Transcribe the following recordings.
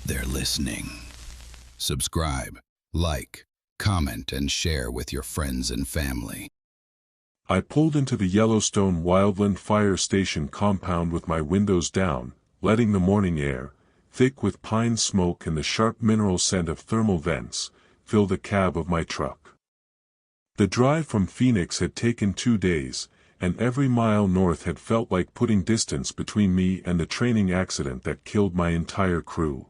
They're listening. Subscribe, like, comment, and share with your friends and family. I pulled into the Yellowstone Wildland Fire Station compound with my windows down, letting the morning air, thick with pine smoke and the sharp mineral scent of thermal vents, fill the cab of my truck. The drive from Phoenix had taken 2 days, and every mile north had felt like putting distance between me and the training accident that killed my entire crew.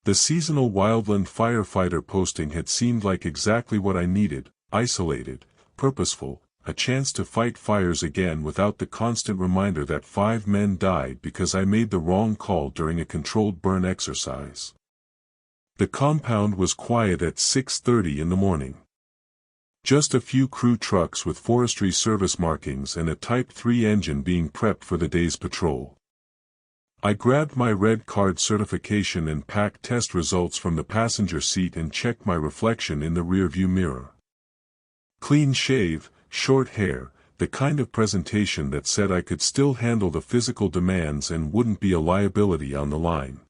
The seasonal wildland firefighter posting had seemed like exactly what I needed: isolated, purposeful, a chance to fight fires again without the constant reminder that 5 men died because I made the wrong call during a controlled burn exercise. The compound was quiet at 6:30 in the morning. Just a few crew trucks with forestry service markings and a Type 3 engine being prepped for the day's patrol. I grabbed my red card certification and packed test results from the passenger seat and checked my reflection in the rearview mirror. Clean shave, short hair, the kind of presentation that said I could still handle the physical demands and wouldn't be a liability on the line.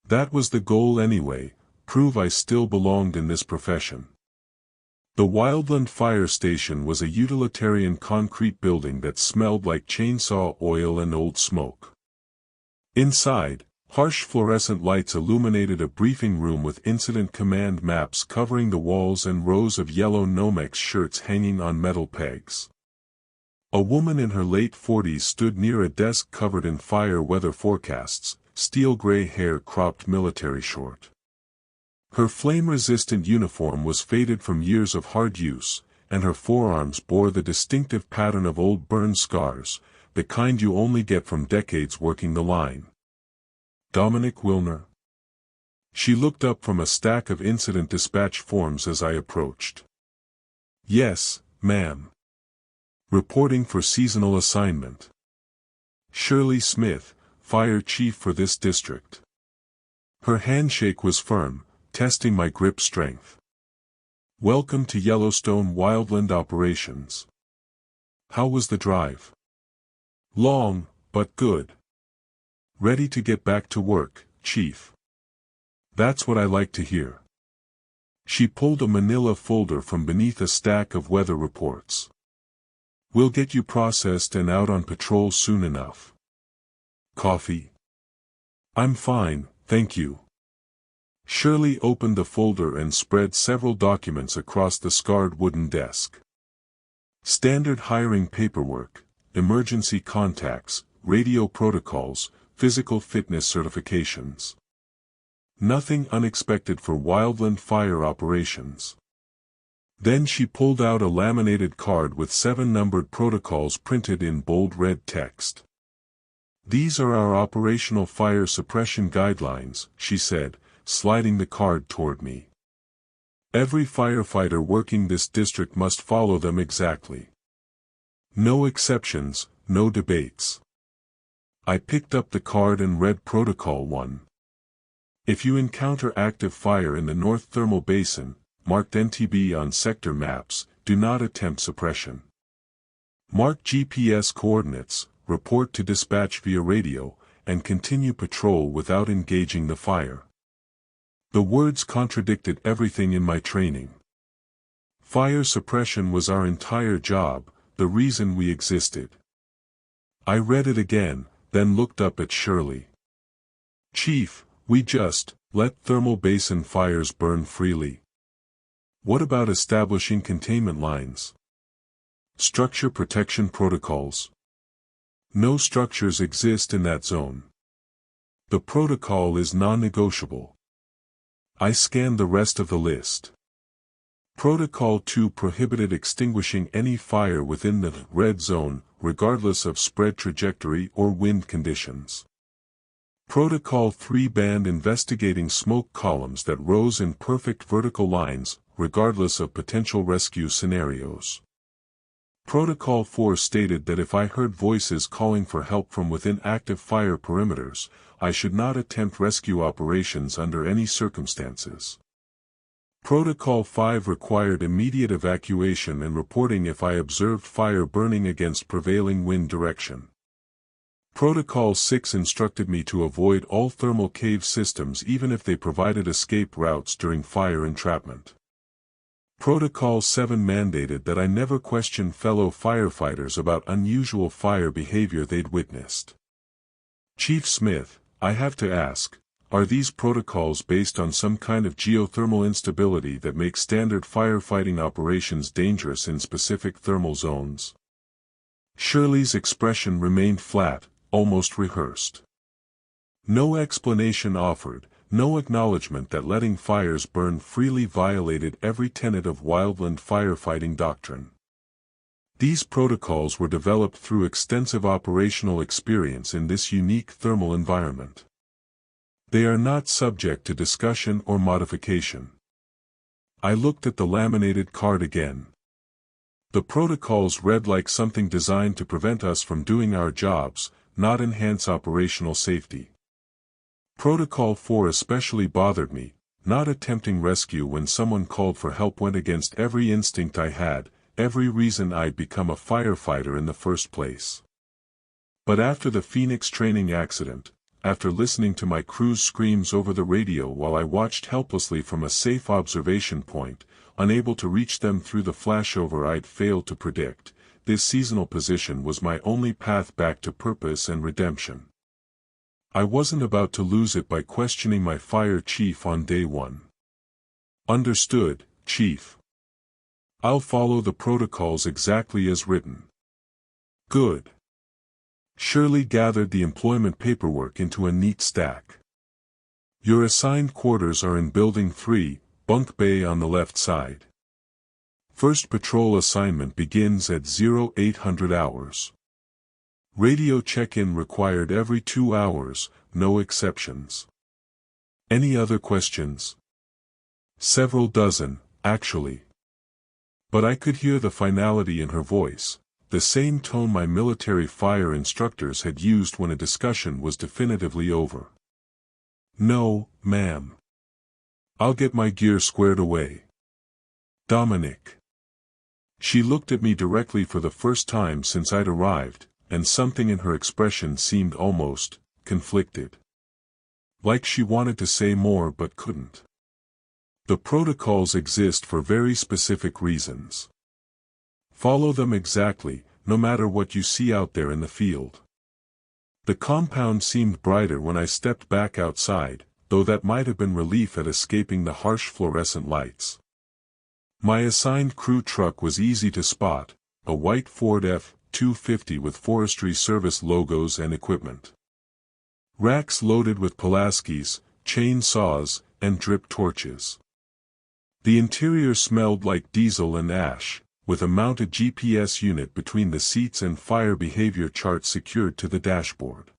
That was the goal anyway: prove I still belonged in this profession. The Wildland Fire Station was a utilitarian concrete building that smelled like chainsaw oil and old smoke. Inside, harsh fluorescent lights illuminated a briefing room with incident command maps covering the walls and rows of yellow Nomex shirts hanging on metal pegs. A woman in her late 40s stood near a desk covered in fire weather forecasts, steel gray hair cropped military short. Her flame-resistant uniform was faded from years of hard use, and her forearms bore the distinctive pattern of old burn scars, the kind you only get from decades working the line. Dominic Wilner? She looked up from a stack of incident dispatch forms as I approached. Yes, ma'am. Reporting for seasonal assignment. Shirley Smith, fire chief for this district. Her handshake was firm, testing my grip strength. Welcome to Yellowstone Wildland Operations. How was the drive? Long, but good. Ready to get back to work, Chief. That's what I like to hear. She pulled a manila folder from beneath a stack of weather reports. We'll get you processed and out on patrol soon enough. Coffee? I'm fine, thank you. Shirley opened the folder and spread several documents across the scarred wooden desk. Standard hiring paperwork, emergency contacts, radio protocols, physical fitness certifications. Nothing unexpected for wildland fire operations. Then she pulled out a laminated card with 7 numbered protocols printed in bold red text. These are our operational fire suppression guidelines, she said, sliding the card toward me. Every firefighter working this district must follow them exactly. No exceptions, no debates. I picked up the card and read Protocol 1. If you encounter active fire in the North Thermal Basin, marked NTB on sector maps, do not attempt suppression. Mark GPS coordinates, report to dispatch via radio, and continue patrol without engaging the fire. The words contradicted everything in my training. Fire suppression was our entire job, the reason we existed. I read it again, then looked up at Shirley. Chief, we just let thermal basin fires burn freely. What about establishing containment lines? Structure protection protocols? No structures exist in that zone. The protocol is non-negotiable. I scanned the rest of the list. Protocol 2 prohibited extinguishing any fire within the red zone, regardless of spread trajectory or wind conditions. Protocol 3 banned investigating smoke columns that rose in perfect vertical lines, regardless of potential rescue scenarios. Protocol 4 stated that if I heard voices calling for help from within active fire perimeters, I should not attempt rescue operations under any circumstances. Protocol 5 required immediate evacuation and reporting if I observed fire burning against prevailing wind direction. Protocol 6 instructed me to avoid all thermal cave systems even if they provided escape routes during fire entrapment. Protocol 7 mandated that I never question fellow firefighters about unusual fire behavior they'd witnessed. Chief Smith, I have to ask, are these protocols based on some kind of geothermal instability that makes standard firefighting operations dangerous in specific thermal zones? Shirley's expression remained flat, almost rehearsed. No explanation offered, no acknowledgement that letting fires burn freely violated every tenet of wildland firefighting doctrine. These protocols were developed through extensive operational experience in this unique thermal environment. They are not subject to discussion or modification. I looked at the laminated card again. The protocols read like something designed to prevent us from doing our jobs, not enhance operational safety. Protocol 4 especially bothered me. Not attempting rescue when someone called for help went against every instinct I had, every reason I'd become a firefighter in the first place. But after the Phoenix training accident, after listening to my crew's screams over the radio while I watched helplessly from a safe observation point, unable to reach them through the flashover I'd failed to predict, this seasonal position was my only path back to purpose and redemption. I wasn't about to lose it by questioning my fire chief on day one. Understood, Chief. I'll follow the protocols exactly as written. Good. Shirley gathered the employment paperwork into a neat stack. Your assigned quarters are in Building 3, Bunk Bay on the left side. First patrol assignment begins at 0800 hours. Radio check-in required every 2 hours, no exceptions. Any other questions? Several dozen, actually. But I could hear the finality in her voice, the same tone my military fire instructors had used when a discussion was definitively over. No, ma'am. I'll get my gear squared away. Dominic. She looked at me directly for the first time since I'd arrived, and something in her expression seemed almost conflicted. Like she wanted to say more but couldn't. The protocols exist for very specific reasons. Follow them exactly, no matter what you see out there in the field. The compound seemed brighter when I stepped back outside, though that might have been relief at escaping the harsh fluorescent lights. My assigned crew truck was easy to spot, a white Ford F-250 with Forestry Service logos and equipment. Racks loaded with Pulaskis, chainsaws, and drip torches. The interior smelled like diesel and ash, with a mounted GPS unit between the seats and fire behavior chart secured to the dashboard.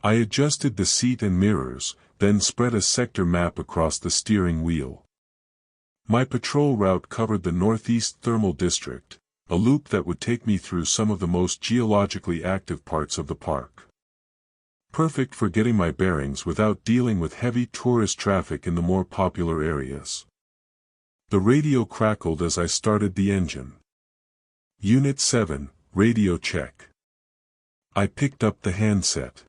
I adjusted the seat and mirrors, then spread a sector map across the steering wheel. My patrol route covered the Northeast Thermal District, a loop that would take me through some of the most geologically active parts of the park. Perfect for getting my bearings without dealing with heavy tourist traffic in the more popular areas. The radio crackled as I started the engine. Unit 7, radio check. I picked up the handset.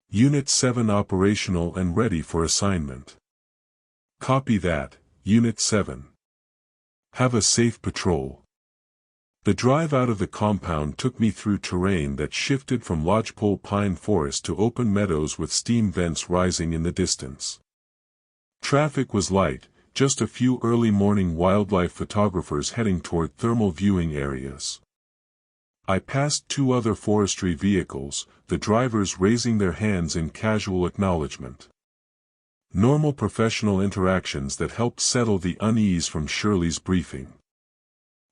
Unit 7 operational and ready for assignment. Copy that, Unit 7. Have a safe patrol. The drive out of the compound took me through terrain that shifted from lodgepole pine forest to open meadows with steam vents rising in the distance. Traffic was light, just a few early morning wildlife photographers heading toward thermal viewing areas. I passed 2 other forestry vehicles, the drivers raising their hands in casual acknowledgement. Normal professional interactions that helped settle the unease from Shirley's briefing.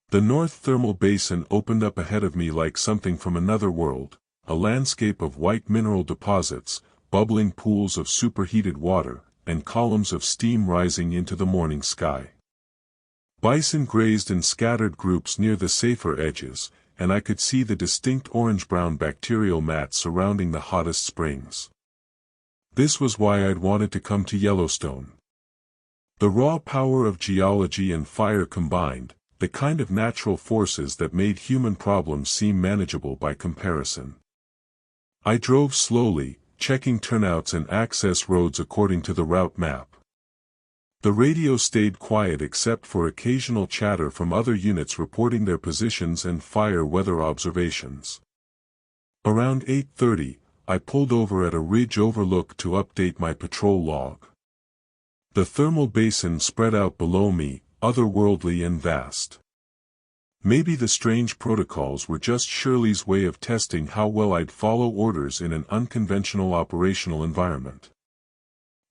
The North Thermal Basin opened up ahead of me like something from another world, a landscape of white mineral deposits, bubbling pools of superheated water, and columns of steam rising into the morning sky. Bison grazed in scattered groups near the safer edges, and I could see the distinct orange-brown bacterial mats surrounding the hottest springs. This was why I'd wanted to come to Yellowstone. The raw power of geology and fire combined, the kind of natural forces that made human problems seem manageable by comparison. I drove slowly, checking turnouts and access roads according to the route map. The radio stayed quiet except for occasional chatter from other units reporting their positions and fire weather observations. Around 8:30, I pulled over at a ridge overlook to update my patrol log. The thermal basin spread out below me, otherworldly and vast. Maybe the strange protocols were just Shirley's way of testing how well I'd follow orders in an unconventional operational environment.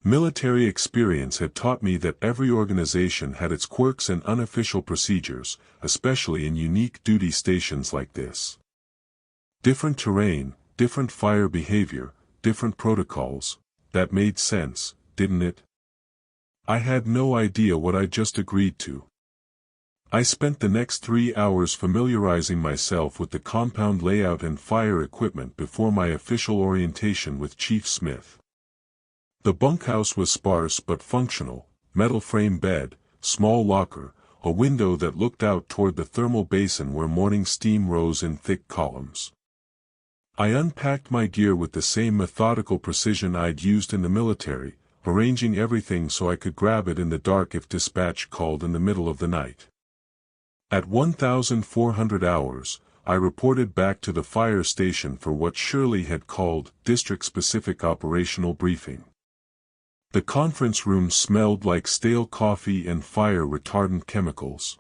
Military experience had taught me that every organization had its quirks and unofficial procedures, especially in unique duty stations like this. Different terrain, different fire behavior, different protocols. That made sense, didn't it? I had no idea what I'd just agreed to. I spent the next 3 hours familiarizing myself with the compound layout and fire equipment before my official orientation with Chief Smith. The bunkhouse was sparse but functional: metal frame bed, small locker, a window that looked out toward the thermal basin where morning steam rose in thick columns. I unpacked my gear with the same methodical precision I'd used in the military, arranging everything so I could grab it in the dark if dispatch called in the middle of the night. At 1,400 hours, I reported back to the fire station for what Shirley had called district-specific operational briefing. The conference room smelled like stale coffee and fire-retardant chemicals.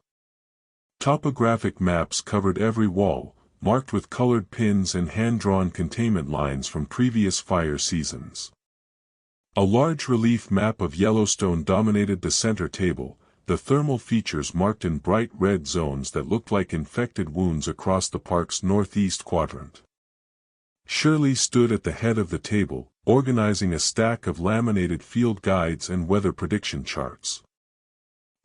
Topographic maps covered every wall, marked with colored pins and hand-drawn containment lines from previous fire seasons. A large relief map of Yellowstone dominated the center table, the thermal features marked in bright red zones that looked like infected wounds across the park's northeast quadrant. Shirley stood at the head of the table, organizing a stack of laminated field guides and weather prediction charts.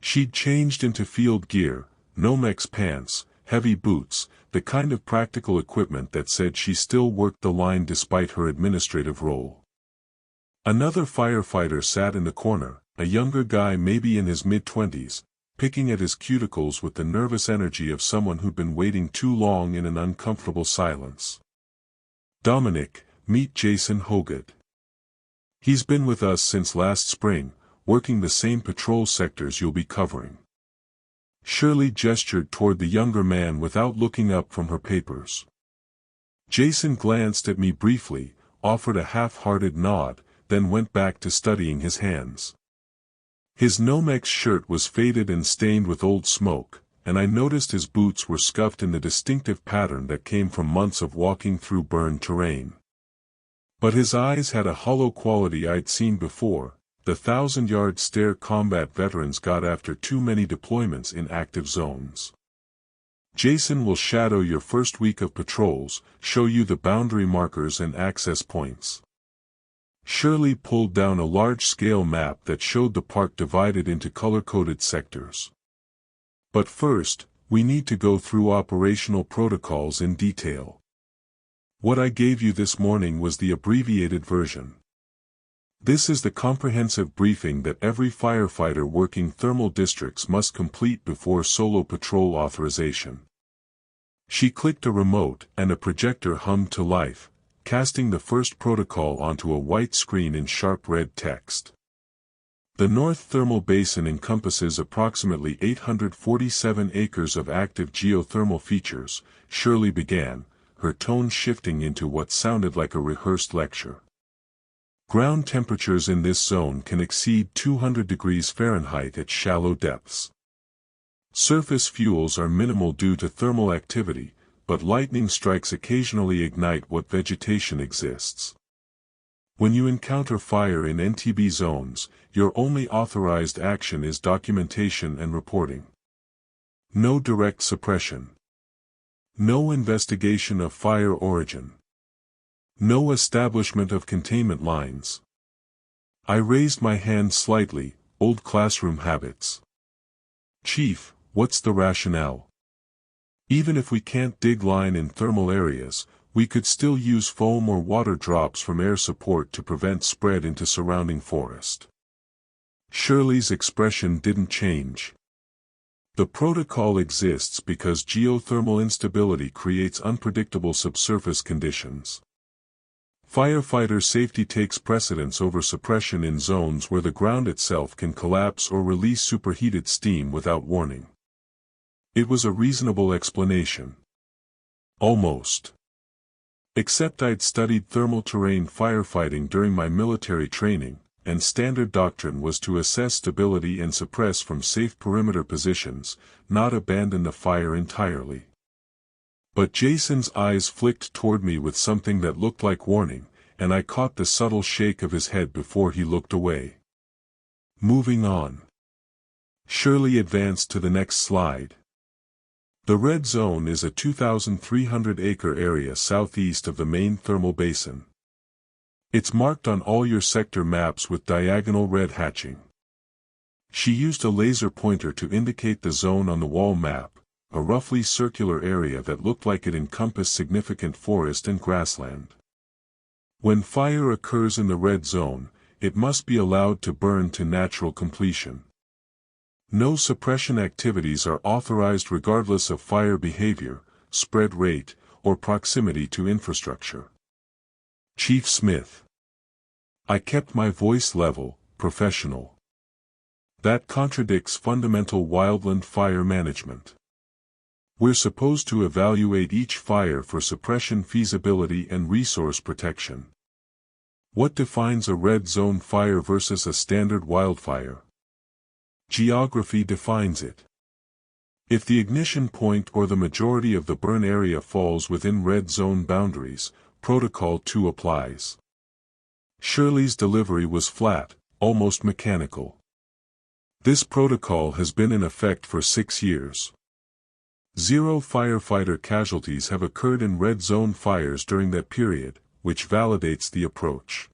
She'd changed into field gear, Nomex pants, heavy boots, the kind of practical equipment that said she still worked the line despite her administrative role. Another firefighter sat in the corner, a younger guy maybe in his mid-20s, picking at his cuticles with the nervous energy of someone who'd been waiting too long in an uncomfortable silence. Dominic, meet Jason Hoggett. He's been with us since last spring, working the same patrol sectors you'll be covering. Shirley gestured toward the younger man without looking up from her papers. Jason glanced at me briefly, offered a half-hearted nod, then went back to studying his hands. His Nomex shirt was faded and stained with old smoke, and I noticed his boots were scuffed in the distinctive pattern that came from months of walking through burned terrain. But his eyes had a hollow quality I'd seen before, the 1,000-yard stare combat veterans got after too many deployments in active zones. Jason will shadow your first week of patrols, show you the boundary markers and access points. Shirley pulled down a large-scale map that showed the park divided into color-coded sectors. But first, we need to go through operational protocols in detail. What I gave you this morning was the abbreviated version. This is the comprehensive briefing that every firefighter working thermal districts must complete before solo patrol authorization. She clicked a remote, and a projector hummed to life, casting the first protocol onto a white screen in sharp red text. The North Thermal Basin encompasses approximately 847 acres of active geothermal features, Shirley began, her tone shifting into what sounded like a rehearsed lecture. Ground temperatures in this zone can exceed 200 degrees Fahrenheit at shallow depths. Surface fuels are minimal due to thermal activity, but lightning strikes occasionally ignite what vegetation exists. When you encounter fire in NTB zones, your only authorized action is documentation and reporting. No direct suppression. No investigation of fire origin. No establishment of containment lines. I raised my hand slightly, old classroom habits. Chief, what's the rationale? Even if we can't dig line in thermal areas, we could still use foam or water drops from air support to prevent spread into surrounding forest. Shirley's expression didn't change. The protocol exists because geothermal instability creates unpredictable subsurface conditions. Firefighter safety takes precedence over suppression in zones where the ground itself can collapse or release superheated steam without warning. It was a reasonable explanation. Almost. Except I'd studied thermal terrain firefighting during my military training, and standard doctrine was to assess stability and suppress from safe perimeter positions, not abandon the fire entirely. But Jason's eyes flicked toward me with something that looked like warning, and I caught the subtle shake of his head before he looked away. Moving on. Shirley advanced to the next slide. The red zone is a 2,300-acre area southeast of the main thermal basin. It's marked on all your sector maps with diagonal red hatching. She used a laser pointer to indicate the zone on the wall map, a roughly circular area that looked like it encompassed significant forest and grassland. When fire occurs in the red zone, it must be allowed to burn to natural completion. No suppression activities are authorized regardless of fire behavior, spread rate, or proximity to infrastructure. Chief Smith. I kept my voice level, professional. That contradicts fundamental wildland fire management. We're supposed to evaluate each fire for suppression feasibility and resource protection. What defines a red zone fire versus a standard wildfire? Geography defines it. If the ignition point or the majority of the burn area falls within red zone boundaries, Protocol 2 applies. Shirley's delivery was flat, almost mechanical. This protocol has been in effect for 6 years. 0 firefighter casualties have occurred in red zone fires during that period, which validates the approach.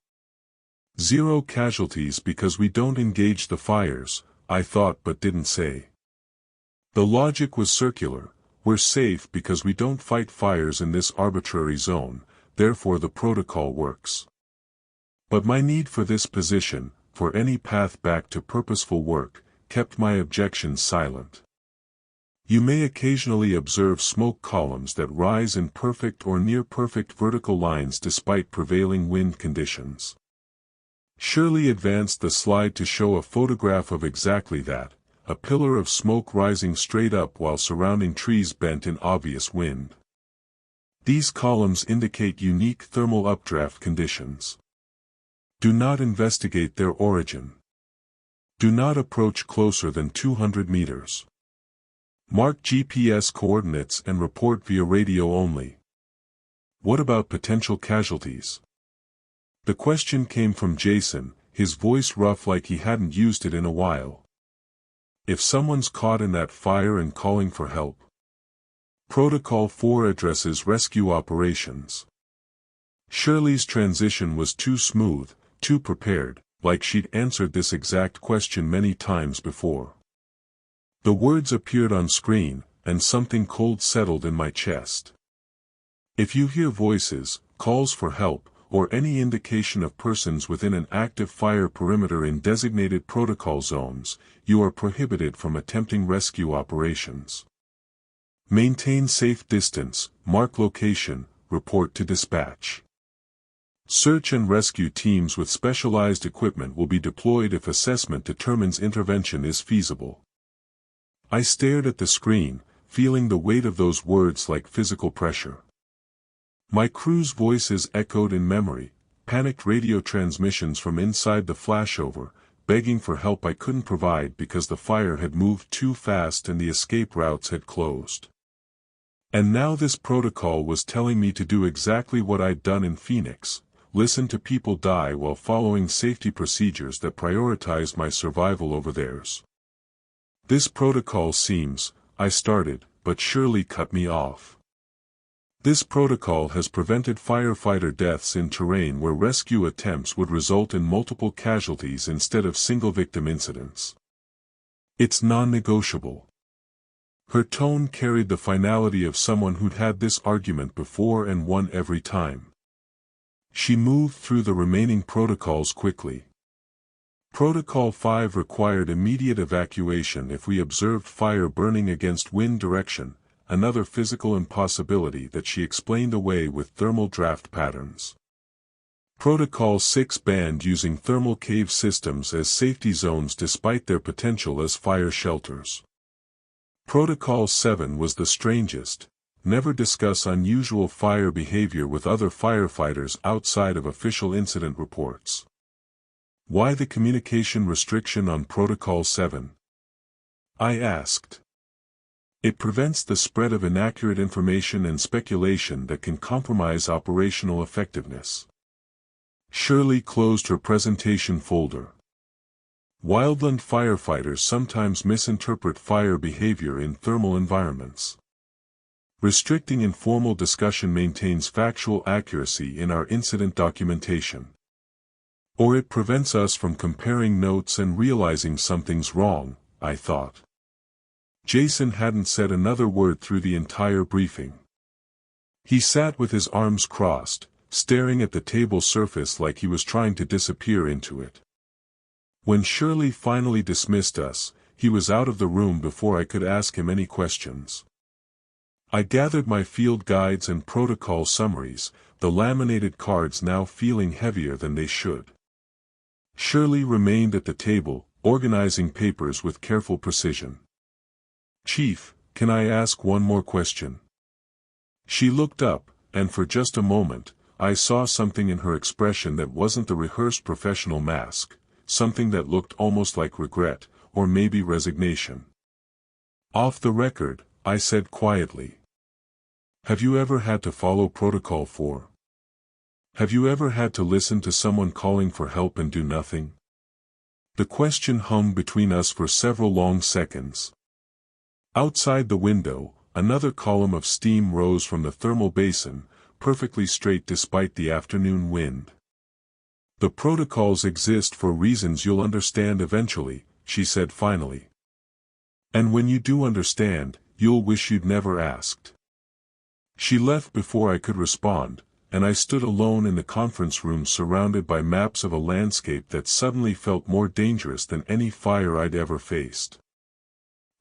0 casualties because we don't engage the fires, I thought but didn't say. The logic was circular. We're safe because we don't fight fires in this arbitrary zone, therefore the protocol works. But my need for this position, for any path back to purposeful work, kept my objections silent. You may occasionally observe smoke columns that rise in perfect or near-perfect vertical lines despite prevailing wind conditions. Shirley advanced the slide to show a photograph of exactly that, a pillar of smoke rising straight up while surrounding trees bent in obvious wind. These columns indicate unique thermal updraft conditions. Do not investigate their origin. Do not approach closer than 200 meters. Mark GPS coordinates and report via radio only. What about potential casualties? The question came from Jason, his voice rough like he hadn't used it in a while. If someone's caught in that fire and calling for help. Protocol 4 addresses rescue operations. Shirley's transition was too smooth, too prepared, like she'd answered this exact question many times before. The words appeared on screen, and something cold settled in my chest. If you hear voices, calls for help, or any indication of persons within an active fire perimeter in designated protocol zones, you are prohibited from attempting rescue operations. Maintain safe distance, mark location, report to dispatch. Search and rescue teams with specialized equipment will be deployed if assessment determines intervention is feasible. I stared at the screen, feeling the weight of those words like physical pressure. My crew's voices echoed in memory, panicked radio transmissions from inside the flashover, begging for help I couldn't provide because the fire had moved too fast and the escape routes had closed. And now this protocol was telling me to do exactly what I'd done in Phoenix, listen to people die while following safety procedures that prioritized my survival over theirs. This protocol seems, I started, but Shirley cut me off. This protocol has prevented firefighter deaths in terrain where rescue attempts would result in multiple casualties instead of single-victim incidents. It's non-negotiable. Her tone carried the finality of someone who'd had this argument before and won every time. She moved through the remaining protocols quickly. Protocol 5 required immediate evacuation if we observed fire burning against wind direction, another physical impossibility that she explained away with thermal draft patterns. Protocol 6 banned using thermal cave systems as safety zones despite their potential as fire shelters. Protocol 7 was the strangest. Never discuss unusual fire behavior with other firefighters outside of official incident reports. Why the communication restriction on Protocol 7? I asked. It prevents the spread of inaccurate information and speculation that can compromise operational effectiveness. Shirley closed her presentation folder. Wildland firefighters sometimes misinterpret fire behavior in thermal environments. Restricting informal discussion maintains factual accuracy in our incident documentation. Or it prevents us from comparing notes and realizing something's wrong, I thought. Jason hadn't said another word through the entire briefing. He sat with his arms crossed, staring at the table surface like he was trying to disappear into it. When Shirley finally dismissed us, he was out of the room before I could ask him any questions. I gathered my field guides and protocol summaries, the laminated cards now feeling heavier than they should. Shirley remained at the table, organizing papers with careful precision. "Chief, can I ask one more question?" She looked up, and for just a moment, I saw something in her expression that wasn't the rehearsed professional mask, something that looked almost like regret, or maybe resignation. "Off the record," I said quietly. "Have you ever had to follow Protocol 4? Have you ever had to listen to someone calling for help and do nothing?" The question hung between us for several long seconds. Outside the window, another column of steam rose from the thermal basin, perfectly straight despite the afternoon wind. "The protocols exist for reasons you'll understand eventually," she said finally. "And when you do understand, you'll wish you'd never asked." She left before I could respond, and I stood alone in the conference room surrounded by maps of a landscape that suddenly felt more dangerous than any fire I'd ever faced.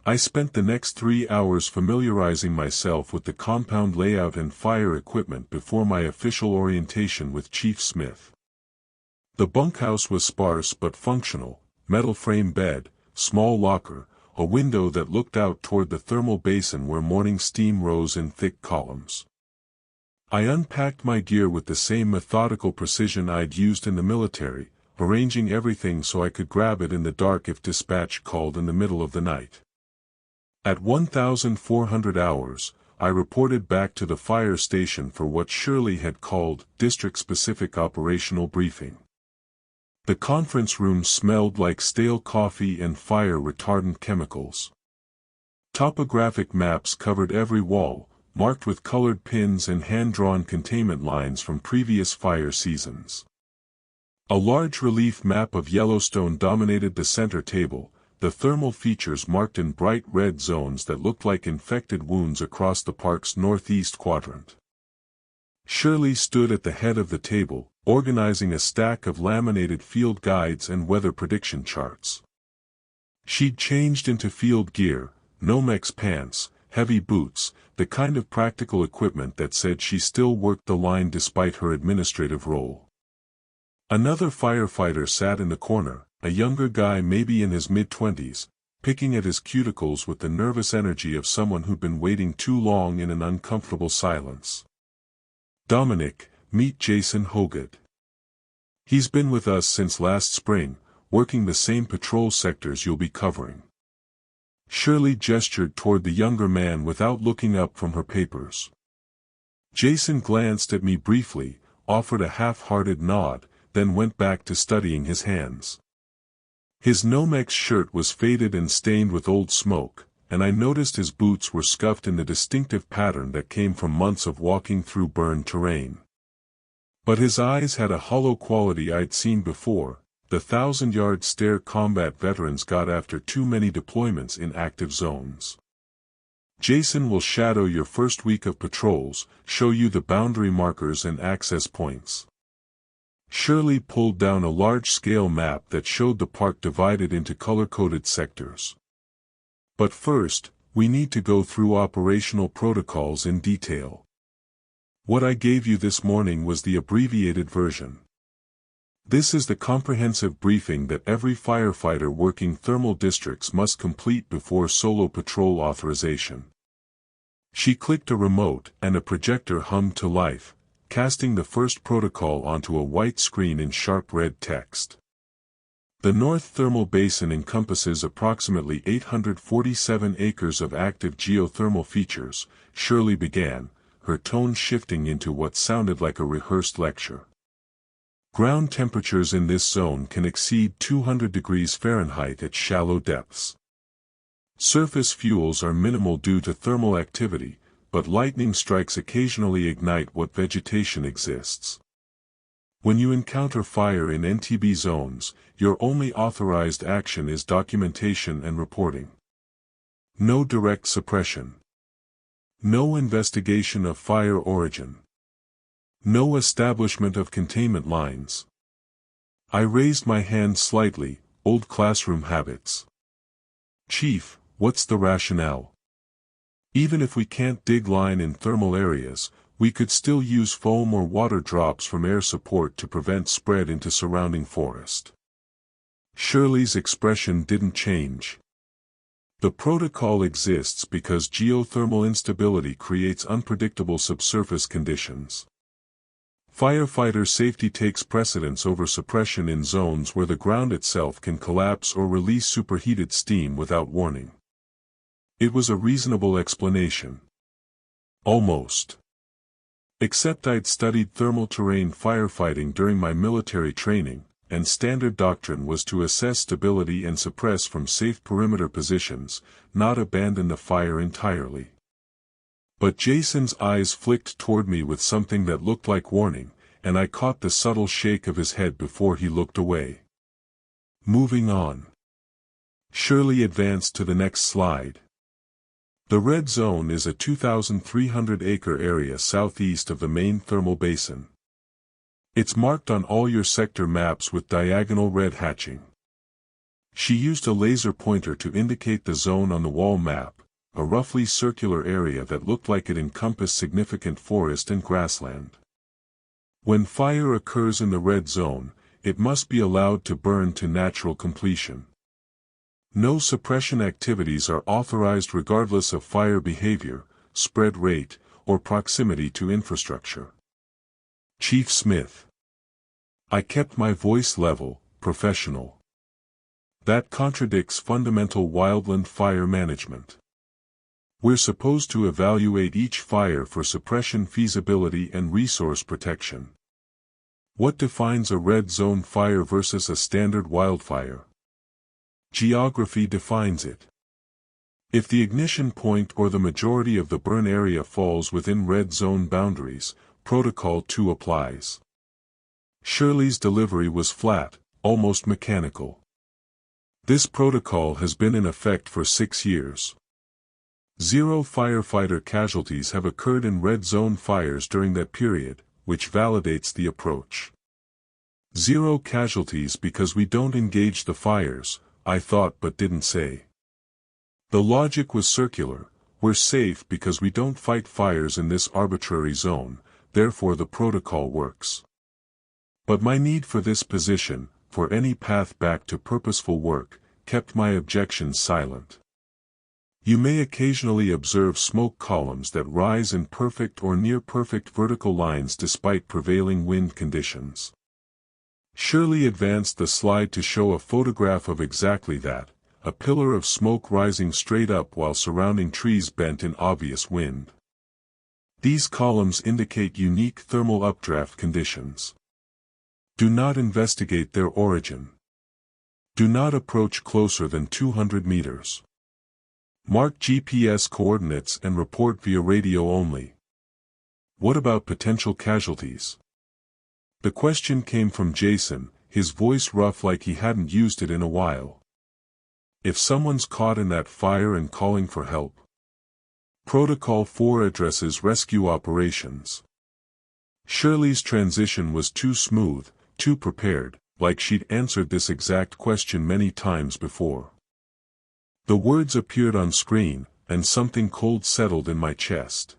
I spent the next 3 hours familiarizing myself with the compound layout and fire equipment before my official orientation with Chief Smith. The bunkhouse was sparse but functional: metal frame bed, small locker, a window that looked out toward the thermal basin where morning steam rose in thick columns. I unpacked my gear with the same methodical precision I'd used in the military, arranging everything so I could grab it in the dark if dispatch called in the middle of the night. At 1,400 hours, I reported back to the fire station for what Shirley had called district-specific operational briefing. The conference room smelled like stale coffee and fire-retardant chemicals. Topographic maps covered every wall, marked with colored pins and hand-drawn containment lines from previous fire seasons. A large relief map of Yellowstone dominated the center table, the thermal features marked in bright red zones that looked like infected wounds across the park's northeast quadrant. Shirley stood at the head of the table, organizing a stack of laminated field guides and weather prediction charts. She'd changed into field gear, Nomex pants, heavy boots, the kind of practical equipment that said she still worked the line despite her administrative role. Another firefighter sat in the corner, a younger guy maybe in his mid-20s, picking at his cuticles with the nervous energy of someone who'd been waiting too long in an uncomfortable silence. "Dominic, meet Jason Hoggett. He's been with us since last spring, working the same patrol sectors you'll be covering." Shirley gestured toward the younger man without looking up from her papers. Jason glanced at me briefly, offered a half-hearted nod, then went back to studying his hands. His Nomex shirt was faded and stained with old smoke, and I noticed his boots were scuffed in the distinctive pattern that came from months of walking through burned terrain. But his eyes had a hollow quality I'd seen before, the 1,000-yard stare combat veterans got after too many deployments in active zones. "Jason will shadow your first week of patrols, show you the boundary markers and access points." Shirley pulled down a large-scale map that showed the park divided into color-coded sectors. "But first, we need to go through operational protocols in detail. What I gave you this morning was the abbreviated version. This is the comprehensive briefing that every firefighter working thermal districts must complete before solo patrol authorization. She clicked a remote and a projector hummed to life, casting the first protocol onto a white screen in sharp red text. The North Thermal Basin encompasses approximately 847 acres of active geothermal features, Shirley began, her tone shifting into what sounded like a rehearsed lecture. Ground temperatures in this zone can exceed 200 degrees Fahrenheit at shallow depths. Surface fuels are minimal due to thermal activity, but lightning strikes occasionally ignite what vegetation exists. When you encounter fire in NTB zones, your only authorized action is documentation and reporting. No direct suppression. No investigation of fire origin. No establishment of containment lines. I raised my hand slightly, old classroom habits. Chief, what's the rationale? Even if we can't dig line in thermal areas, we could still use foam or water drops from air support to prevent spread into surrounding forest. Shirley's expression didn't change. The protocol exists because geothermal instability creates unpredictable subsurface conditions. Firefighter safety takes precedence over suppression in zones where the ground itself can collapse or release superheated steam without warning. It was a reasonable explanation. Almost. Except I'd studied thermal terrain firefighting during my military training, and standard doctrine was to assess stability and suppress from safe perimeter positions, not abandon the fire entirely. But Jason's eyes flicked toward me with something that looked like warning, and I caught the subtle shake of his head before he looked away. Moving on. Shirley advanced to the next slide. The red zone is a 2,300-acre area southeast of the main thermal basin. It's marked on all your sector maps with diagonal red hatching. She used a laser pointer to indicate the zone on the wall map, a roughly circular area that looked like it encompassed significant forest and grassland. When fire occurs in the red zone, it must be allowed to burn to natural completion. No suppression activities are authorized regardless of fire behavior, spread rate, or proximity to infrastructure. Chief Smith. I kept my voice level, professional. That contradicts fundamental wildland fire management. We're supposed to evaluate each fire for suppression feasibility and resource protection. What defines a red zone fire versus a standard wildfire? Geography defines it. If the ignition point or the majority of the burn area falls within red zone boundaries, Protocol 2 applies. Shirley's delivery was flat, almost mechanical. This protocol has been in effect for 6 years. 0 firefighter casualties have occurred in red zone fires during that period, which validates the approach. 0 casualties because we don't engage the fires, I thought but didn't say. The logic was circular. We're safe because we don't fight fires in this arbitrary zone, therefore the protocol works. But my need for this position, for any path back to purposeful work, kept my objections silent. You may occasionally observe smoke columns that rise in perfect or near-perfect vertical lines despite prevailing wind conditions. Shirley advanced the slide to show a photograph of exactly that, a pillar of smoke rising straight up while surrounding trees bent in obvious wind. These columns indicate unique thermal updraft conditions. Do not investigate their origin. Do not approach closer than 200 meters. Mark GPS coordinates and report via radio only. What about potential casualties? The question came from Jason, his voice rough like he hadn't used it in a while. If someone's caught in that fire and calling for help. Protocol 4 addresses rescue operations. Shirley's transition was too smooth, too prepared, like she'd answered this exact question many times before. The words appeared on screen, and something cold settled in my chest.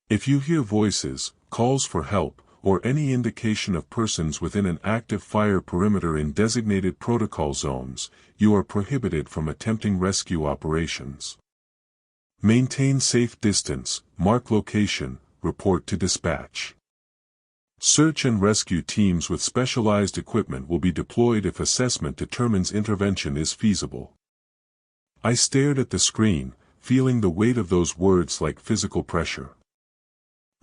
If you hear voices, calls for help, or any indication of persons within an active fire perimeter in designated protocol zones, you are prohibited from attempting rescue operations. Maintain safe distance, mark location, report to dispatch. Search and rescue teams with specialized equipment will be deployed if assessment determines intervention is feasible. I stared at the screen, feeling the weight of those words like physical pressure.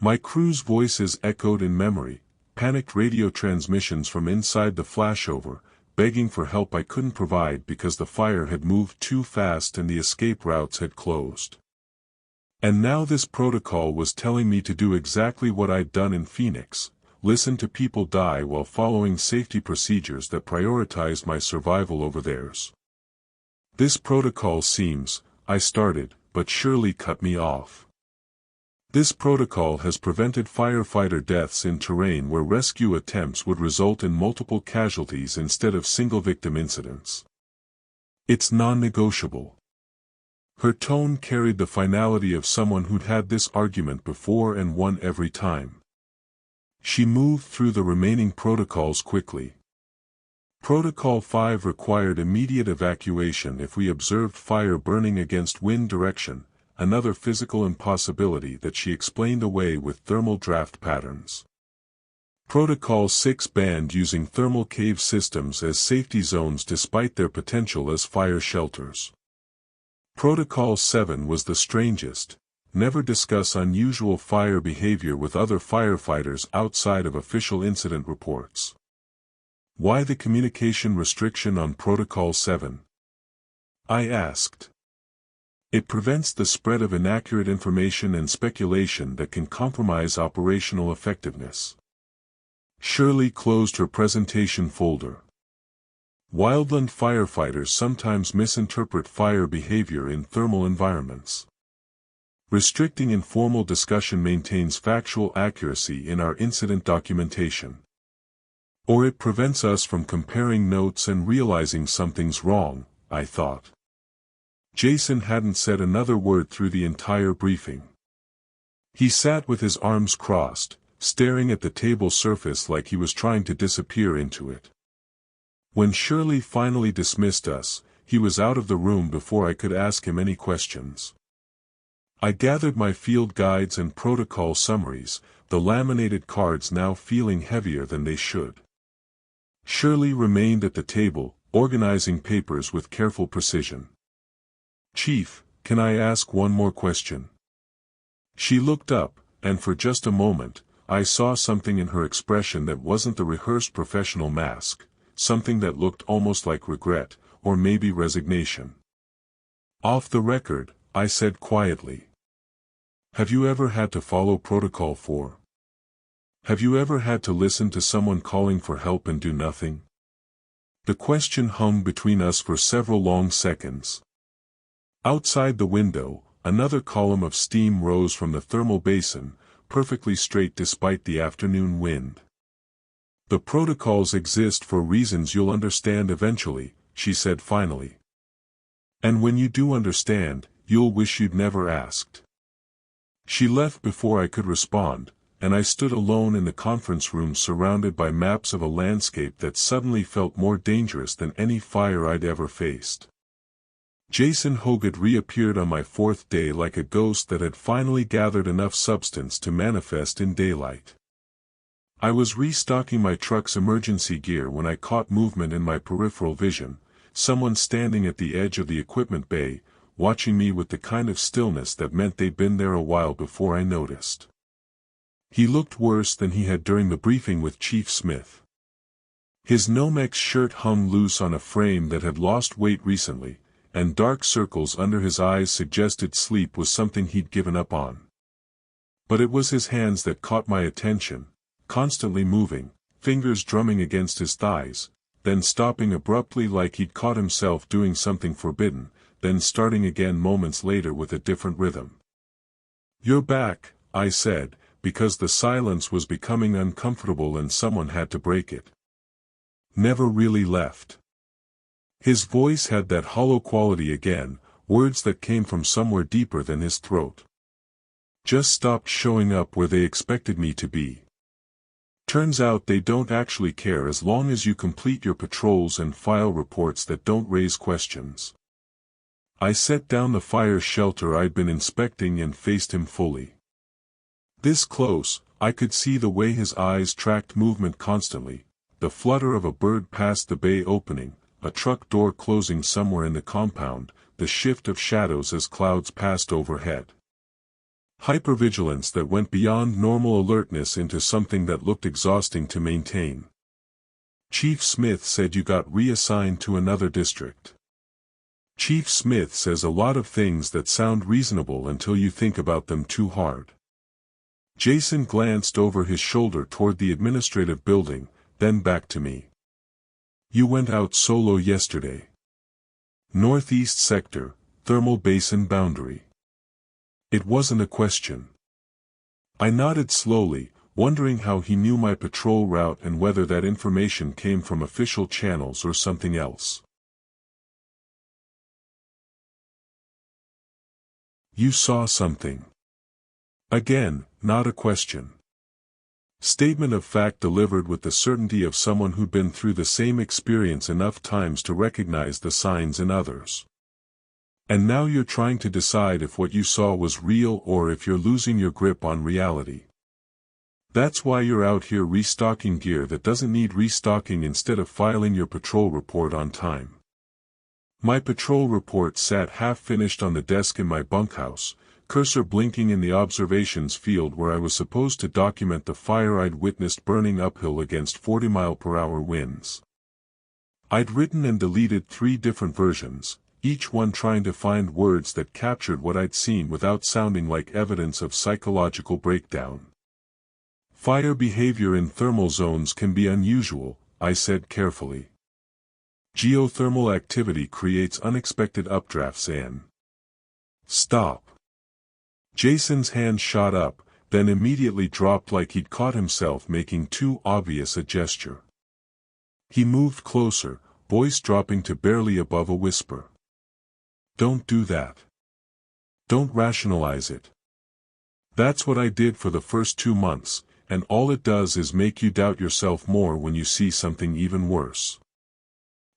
My crew's voices echoed in memory, panicked radio transmissions from inside the flashover, begging for help I couldn't provide because the fire had moved too fast and the escape routes had closed. And now this protocol was telling me to do exactly what I'd done in Phoenix, listen to people die while following safety procedures that prioritized my survival over theirs. This protocol seems, I started, but surely cut me off. This protocol has prevented firefighter deaths in terrain where rescue attempts would result in multiple casualties instead of single-victim incidents. It's non-negotiable. Her tone carried the finality of someone who'd had this argument before and won every time. She moved through the remaining protocols quickly. Protocol 5 required immediate evacuation if we observed fire burning against wind direction, another physical impossibility that she explained away with thermal draft patterns. Protocol 6 banned using thermal cave systems as safety zones despite their potential as fire shelters. Protocol 7 was the strangest: never discuss unusual fire behavior with other firefighters outside of official incident reports. Why the communication restriction on Protocol 7? I asked. It prevents the spread of inaccurate information and speculation that can compromise operational effectiveness. Shirley closed her presentation folder. Wildland firefighters sometimes misinterpret fire behavior in thermal environments. Restricting informal discussion maintains factual accuracy in our incident documentation. Or it prevents us from comparing notes and realizing something's wrong, I thought. Jason hadn't said another word through the entire briefing. He sat with his arms crossed, staring at the table surface like he was trying to disappear into it. When Shirley finally dismissed us, he was out of the room before I could ask him any questions. I gathered my field guides and protocol summaries, the laminated cards now feeling heavier than they should. Shirley remained at the table, organizing papers with careful precision. "Chief, can I ask one more question?" She looked up, and for just a moment, I saw something in her expression that wasn't the rehearsed professional mask, something that looked almost like regret, or maybe resignation. "Off the record," I said quietly. "Have you ever had to follow Protocol 4? Have you ever had to listen to someone calling for help and do nothing?" The question hung between us for several long seconds. Outside the window, another column of steam rose from the thermal basin, perfectly straight despite the afternoon wind. "The protocols exist for reasons you'll understand eventually," she said finally. "And when you do understand, you'll wish you'd never asked." She left before I could respond, and I stood alone in the conference room surrounded by maps of a landscape that suddenly felt more dangerous than any fire I'd ever faced. Jason Hoggett reappeared on my fourth day like a ghost that had finally gathered enough substance to manifest in daylight. I was restocking my truck's emergency gear when I caught movement in my peripheral vision, someone standing at the edge of the equipment bay, watching me with the kind of stillness that meant they'd been there a while before I noticed. He looked worse than he had during the briefing with Chief Smith. His Nomex shirt hung loose on a frame that had lost weight recently, and dark circles under his eyes suggested sleep was something he'd given up on. But it was his hands that caught my attention, constantly moving, fingers drumming against his thighs, then stopping abruptly like he'd caught himself doing something forbidden, then starting again moments later with a different rhythm. "You're back," I said, because the silence was becoming uncomfortable and someone had to break it. "Never really left." His voice had that hollow quality again, words that came from somewhere deeper than his throat. "Just stopped showing up where they expected me to be." Turns out they don't actually care as long as you complete your patrols and file reports that don't raise questions. I set down the fire shelter I'd been inspecting and faced him fully. This close, I could see the way his eyes tracked movement constantly, the flutter of a bird past the bay opening, a truck door closing somewhere in the compound, the shift of shadows as clouds passed overhead. Hypervigilance that went beyond normal alertness into something that looked exhausting to maintain. Chief Smith said you got reassigned to another district. Chief Smith says a lot of things that sound reasonable until you think about them too hard. Jason glanced over his shoulder toward the administrative building, then back to me. You went out solo yesterday. Northeast sector, thermal basin boundary. It wasn't a question. I nodded slowly, wondering how he knew my patrol route and whether that information came from official channels or something else. You saw something. Again, not a question. Statement of fact delivered with the certainty of someone who'd been through the same experience enough times to recognize the signs in others. And now you're trying to decide if what you saw was real or if you're losing your grip on reality. That's why you're out here restocking gear that doesn't need restocking instead of filing your patrol report on time. My patrol report sat half-finished on the desk in my bunkhouse, cursor blinking in the observations field where I was supposed to document the fire I'd witnessed burning uphill against 40-mile-per-hour winds. I'd written and deleted 3 different versions, each one trying to find words that captured what I'd seen without sounding like evidence of psychological breakdown. Fire behavior in thermal zones can be unusual, I said carefully. Geothermal activity creates unexpected updrafts and... Stop. Jason's hand shot up, then immediately dropped like he'd caught himself making too obvious a gesture. He moved closer, voice dropping to barely above a whisper. Don't do that. Don't rationalize it. That's what I did for the first 2 months, and all it does is make you doubt yourself more when you see something even worse.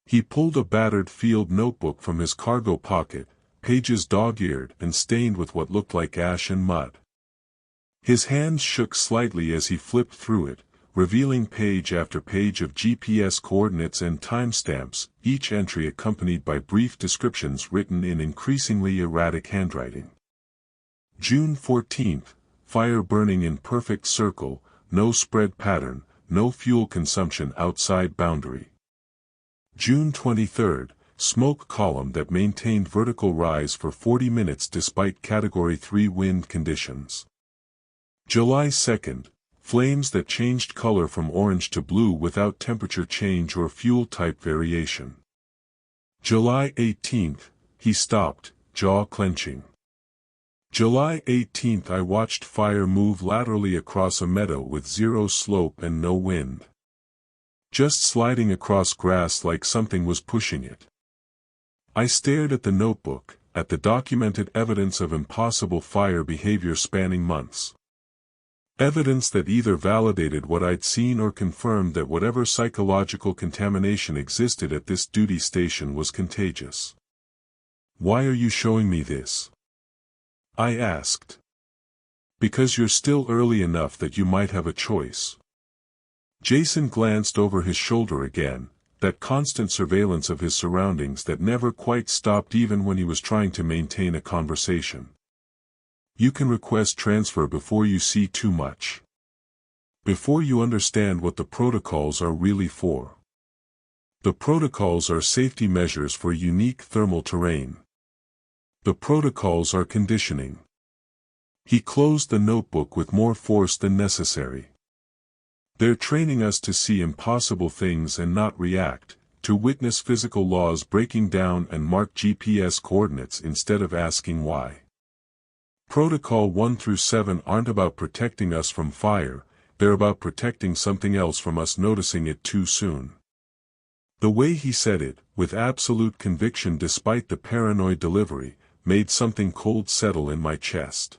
He pulled a battered field notebook from his cargo pocket, pages dog-eared and stained with what looked like ash and mud. His hands shook slightly as he flipped through it, revealing page after page of GPS coordinates and timestamps, each entry accompanied by brief descriptions written in increasingly erratic handwriting. June 14th, fire burning in perfect circle, no spread pattern, no fuel consumption outside boundary. June 23rd, smoke column that maintained vertical rise for 40 minutes despite Category 3 wind conditions. July 2nd, flames that changed color from orange to blue without temperature change or fuel type variation. July 18th, he stopped, jaw clenching. July 18th, I watched fire move laterally across a meadow with zero slope and no wind. Just sliding across grass like something was pushing it. I stared at the notebook, at the documented evidence of impossible fire behavior spanning months. Evidence that either validated what I'd seen or confirmed that whatever psychological contamination existed at this duty station was contagious. Why are you showing me this? I asked. Because you're still early enough that you might have a choice. Jason glanced over his shoulder again, that constant surveillance of his surroundings that never quite stopped even when he was trying to maintain a conversation. You can request transfer before you see too much. Before you understand what the protocols are really for. The protocols are safety measures for unique thermal terrain. The protocols are conditioning. He closed the notebook with more force than necessary. They're training us to see impossible things and not react, to witness physical laws breaking down and mark GPS coordinates instead of asking why. Protocol 1 through 7 aren't about protecting us from fire, they're about protecting something else from us noticing it too soon. The way he said it, with absolute conviction despite the paranoid delivery, made something cold settle in my chest.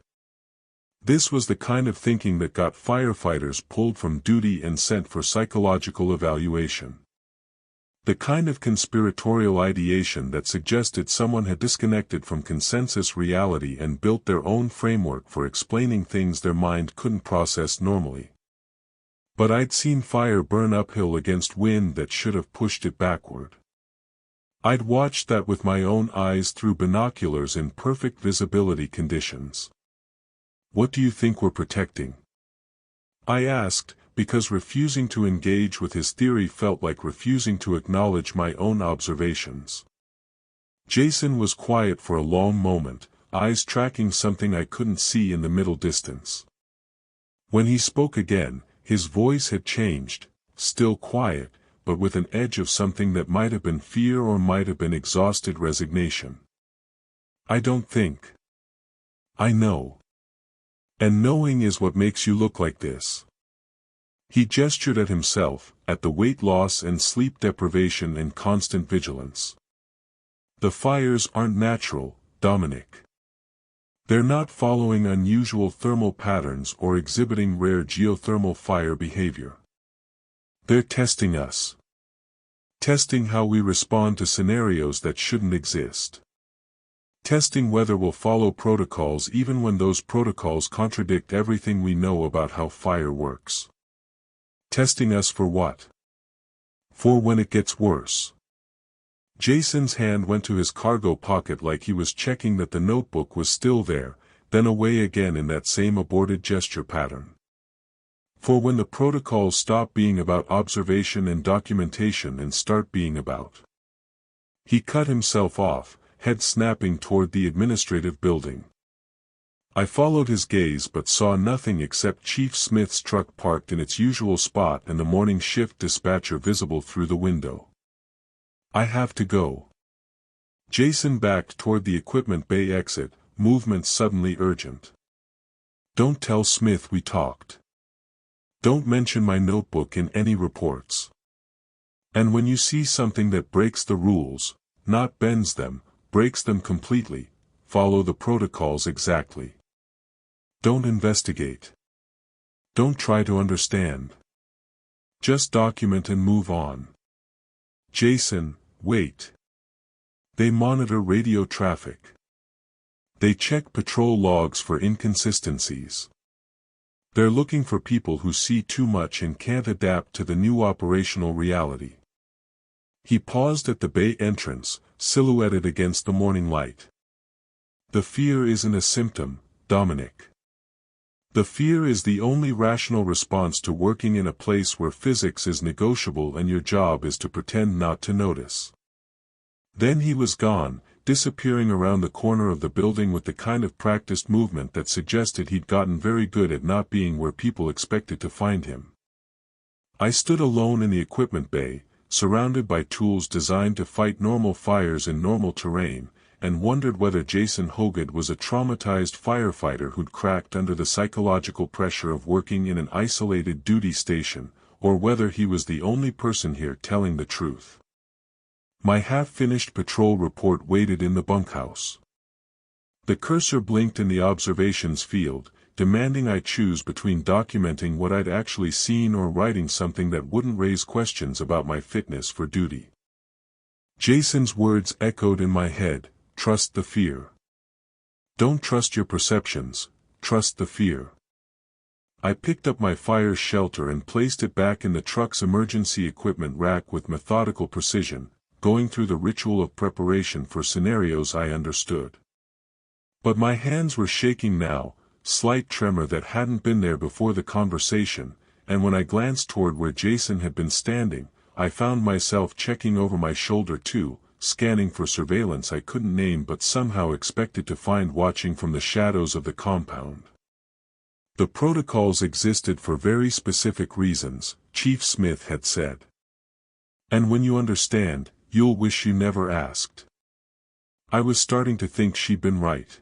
This was the kind of thinking that got firefighters pulled from duty and sent for psychological evaluation. The kind of conspiratorial ideation that suggested someone had disconnected from consensus reality and built their own framework for explaining things their mind couldn't process normally. But I'd seen fire burn uphill against wind that should have pushed it backward. I'd watched that with my own eyes through binoculars in perfect visibility conditions. What do you think we're protecting? I asked, because refusing to engage with his theory felt like refusing to acknowledge my own observations. Jason was quiet for a long moment, eyes tracking something I couldn't see in the middle distance. When he spoke again, his voice had changed, still quiet, but with an edge of something that might have been fear or might have been exhausted resignation. I don't think. I know. And knowing is what makes you look like this. He gestured at himself, at the weight loss and sleep deprivation and constant vigilance. The fires aren't natural, Dominic. They're not following unusual thermal patterns or exhibiting rare geothermal fire behavior. They're testing us. Testing how we respond to scenarios that shouldn't exist. Testing whether we'll follow protocols even when those protocols contradict everything we know about how fire works. Testing us for what? For when it gets worse. Jason's hand went to his cargo pocket like he was checking that the notebook was still there, then away again in that same aborted gesture pattern. For when the protocols stop being about observation and documentation and start being about. He cut himself off, head snapping toward the administrative building. I followed his gaze but saw nothing except Chief Smith's truck parked in its usual spot and the morning shift dispatcher visible through the window. I have to go. Jason backed toward the equipment bay exit, movement suddenly urgent. Don't tell Smith we talked. Don't mention my notebook in any reports. And when you see something that breaks the rules, not bends them, breaks them completely, follow the protocols exactly. Don't investigate. Don't try to understand. Just document and move on. Jason, wait. They monitor radio traffic. They check patrol logs for inconsistencies. They're looking for people who see too much and can't adapt to the new operational reality. He paused at the bay entrance, silhouetted against the morning light. The fear isn't a symptom, Dominic. The fear is the only rational response to working in a place where physics is negotiable and your job is to pretend not to notice. Then he was gone, disappearing around the corner of the building with the kind of practiced movement that suggested he'd gotten very good at not being where people expected to find him. I stood alone in the equipment bay, surrounded by tools designed to fight normal fires in normal terrain, and wondered whether Jason Hoggett was a traumatized firefighter who'd cracked under the psychological pressure of working in an isolated duty station, or whether he was the only person here telling the truth. My half-finished patrol report waited in the bunkhouse. The cursor blinked in the observations field, demanding I choose between documenting what I'd actually seen or writing something that wouldn't raise questions about my fitness for duty. Jason's words echoed in my head, trust the fear. Don't trust your perceptions, trust the fear. I picked up my fire shelter and placed it back in the truck's emergency equipment rack with methodical precision, going through the ritual of preparation for scenarios I understood. But my hands were shaking now, slight tremor that hadn't been there before the conversation, and when I glanced toward where Jason had been standing, I found myself checking over my shoulder too, scanning for surveillance I couldn't name but somehow expected to find watching from the shadows of the compound. The protocols existed for very specific reasons, Chief Smith had said. And when you understand, you'll wish you never asked. I was starting to think she'd been right.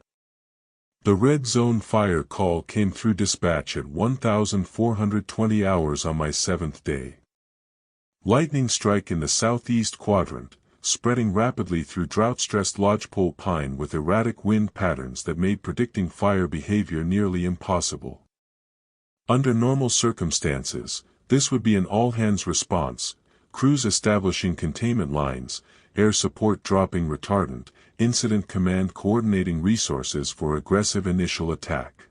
The red zone fire call came through dispatch at 1420 hours on my 7th day. Lightning strike in the southeast quadrant, spreading rapidly through drought-stressed lodgepole pine with erratic wind patterns that made predicting fire behavior nearly impossible. Under normal circumstances, this would be an all-hands response, crews establishing containment lines, air support dropping retardant, incident command coordinating resources for aggressive initial attack.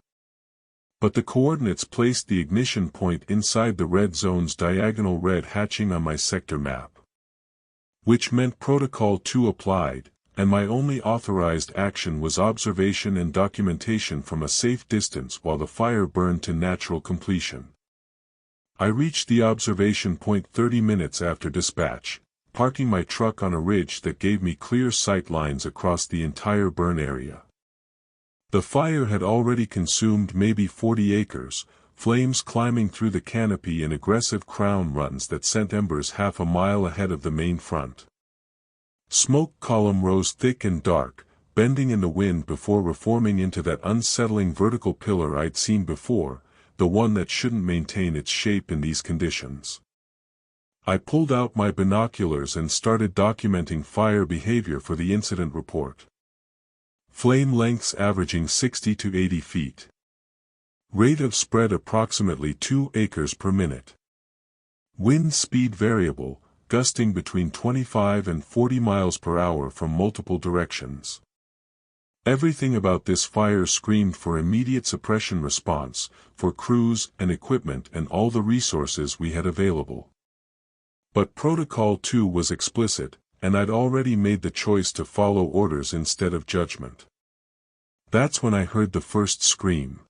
But the coordinates placed the ignition point inside the red zone's diagonal red hatching on my sector map. Which meant Protocol 2 applied, and my only authorized action was observation and documentation from a safe distance while the fire burned to natural completion. I reached the observation point 30 minutes after dispatch, parking my truck on a ridge that gave me clear sight lines across the entire burn area. The fire had already consumed maybe 40 acres, flames climbing through the canopy in aggressive crown runs that sent embers half a mile ahead of the main front. Smoke column rose thick and dark, bending in the wind before reforming into that unsettling vertical pillar I'd seen before, the one that shouldn't maintain its shape in these conditions. I pulled out my binoculars and started documenting fire behavior for the incident report. Flame lengths averaging 60 to 80 feet. Rate of spread approximately 2 acres per minute. Wind speed variable, gusting between 25 and 40 miles per hour from multiple directions. Everything about this fire screamed for immediate suppression response, for crews and equipment and all the resources we had available. But Protocol 2 was explicit, and I'd already made the choice to follow orders instead of judgment. That's when I heard the first scream.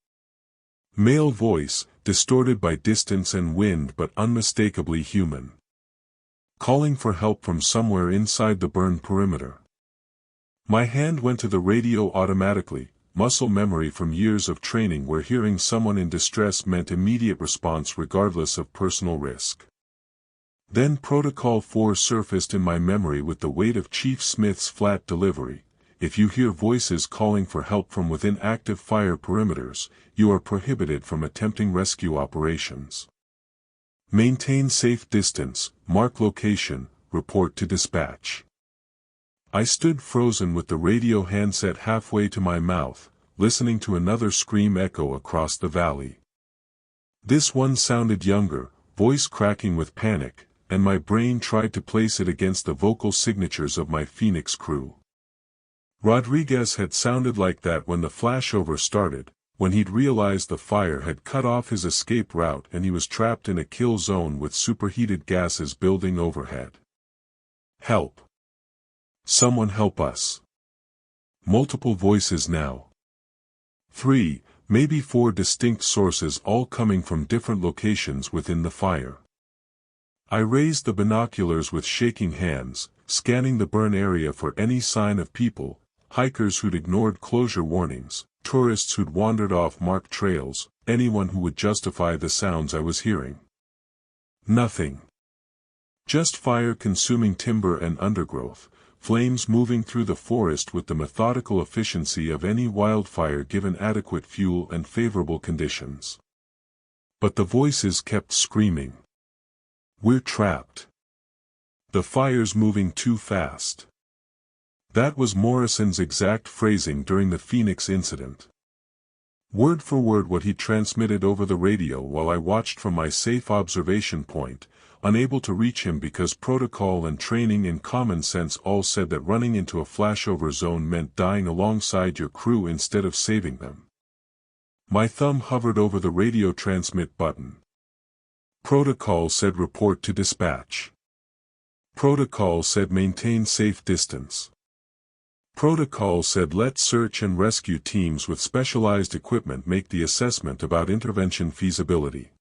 Male voice, distorted by distance and wind but unmistakably human. Calling for help from somewhere inside the burn perimeter. My hand went to the radio automatically, muscle memory from years of training where hearing someone in distress meant immediate response regardless of personal risk. Then Protocol 4 surfaced in my memory with the weight of Chief Smith's flat delivery. If you hear voices calling for help from within active fire perimeters, you are prohibited from attempting rescue operations. Maintain safe distance, mark location, report to dispatch. I stood frozen with the radio handset halfway to my mouth, listening to another scream echo across the valley. This one sounded younger, voice cracking with panic, and my brain tried to place it against the vocal signatures of my Phoenix crew. Rodriguez had sounded like that when the flashover started, when he'd realized the fire had cut off his escape route and he was trapped in a kill zone with superheated gases building overhead. Help! Someone help us! Multiple voices now. 3, maybe 4 distinct sources all coming from different locations within the fire. I raised the binoculars with shaking hands, scanning the burn area for any sign of people, hikers who'd ignored closure warnings, tourists who'd wandered off marked trails, anyone who would justify the sounds I was hearing. Nothing. Just fire consuming timber and undergrowth, flames moving through the forest with the methodical efficiency of any wildfire given adequate fuel and favorable conditions. But the voices kept screaming. We're trapped. The fire's moving too fast. That was Morrison's exact phrasing during the Phoenix incident. Word for word what he transmitted over the radio while I watched from my safe observation point, unable to reach him because protocol and training and common sense all said that running into a flashover zone meant dying alongside your crew instead of saving them. My thumb hovered over the radio transmit button. Protocol said report to dispatch. Protocol said maintain safe distance. Protocol said let search and rescue teams with specialized equipment make the assessment about intervention feasibility.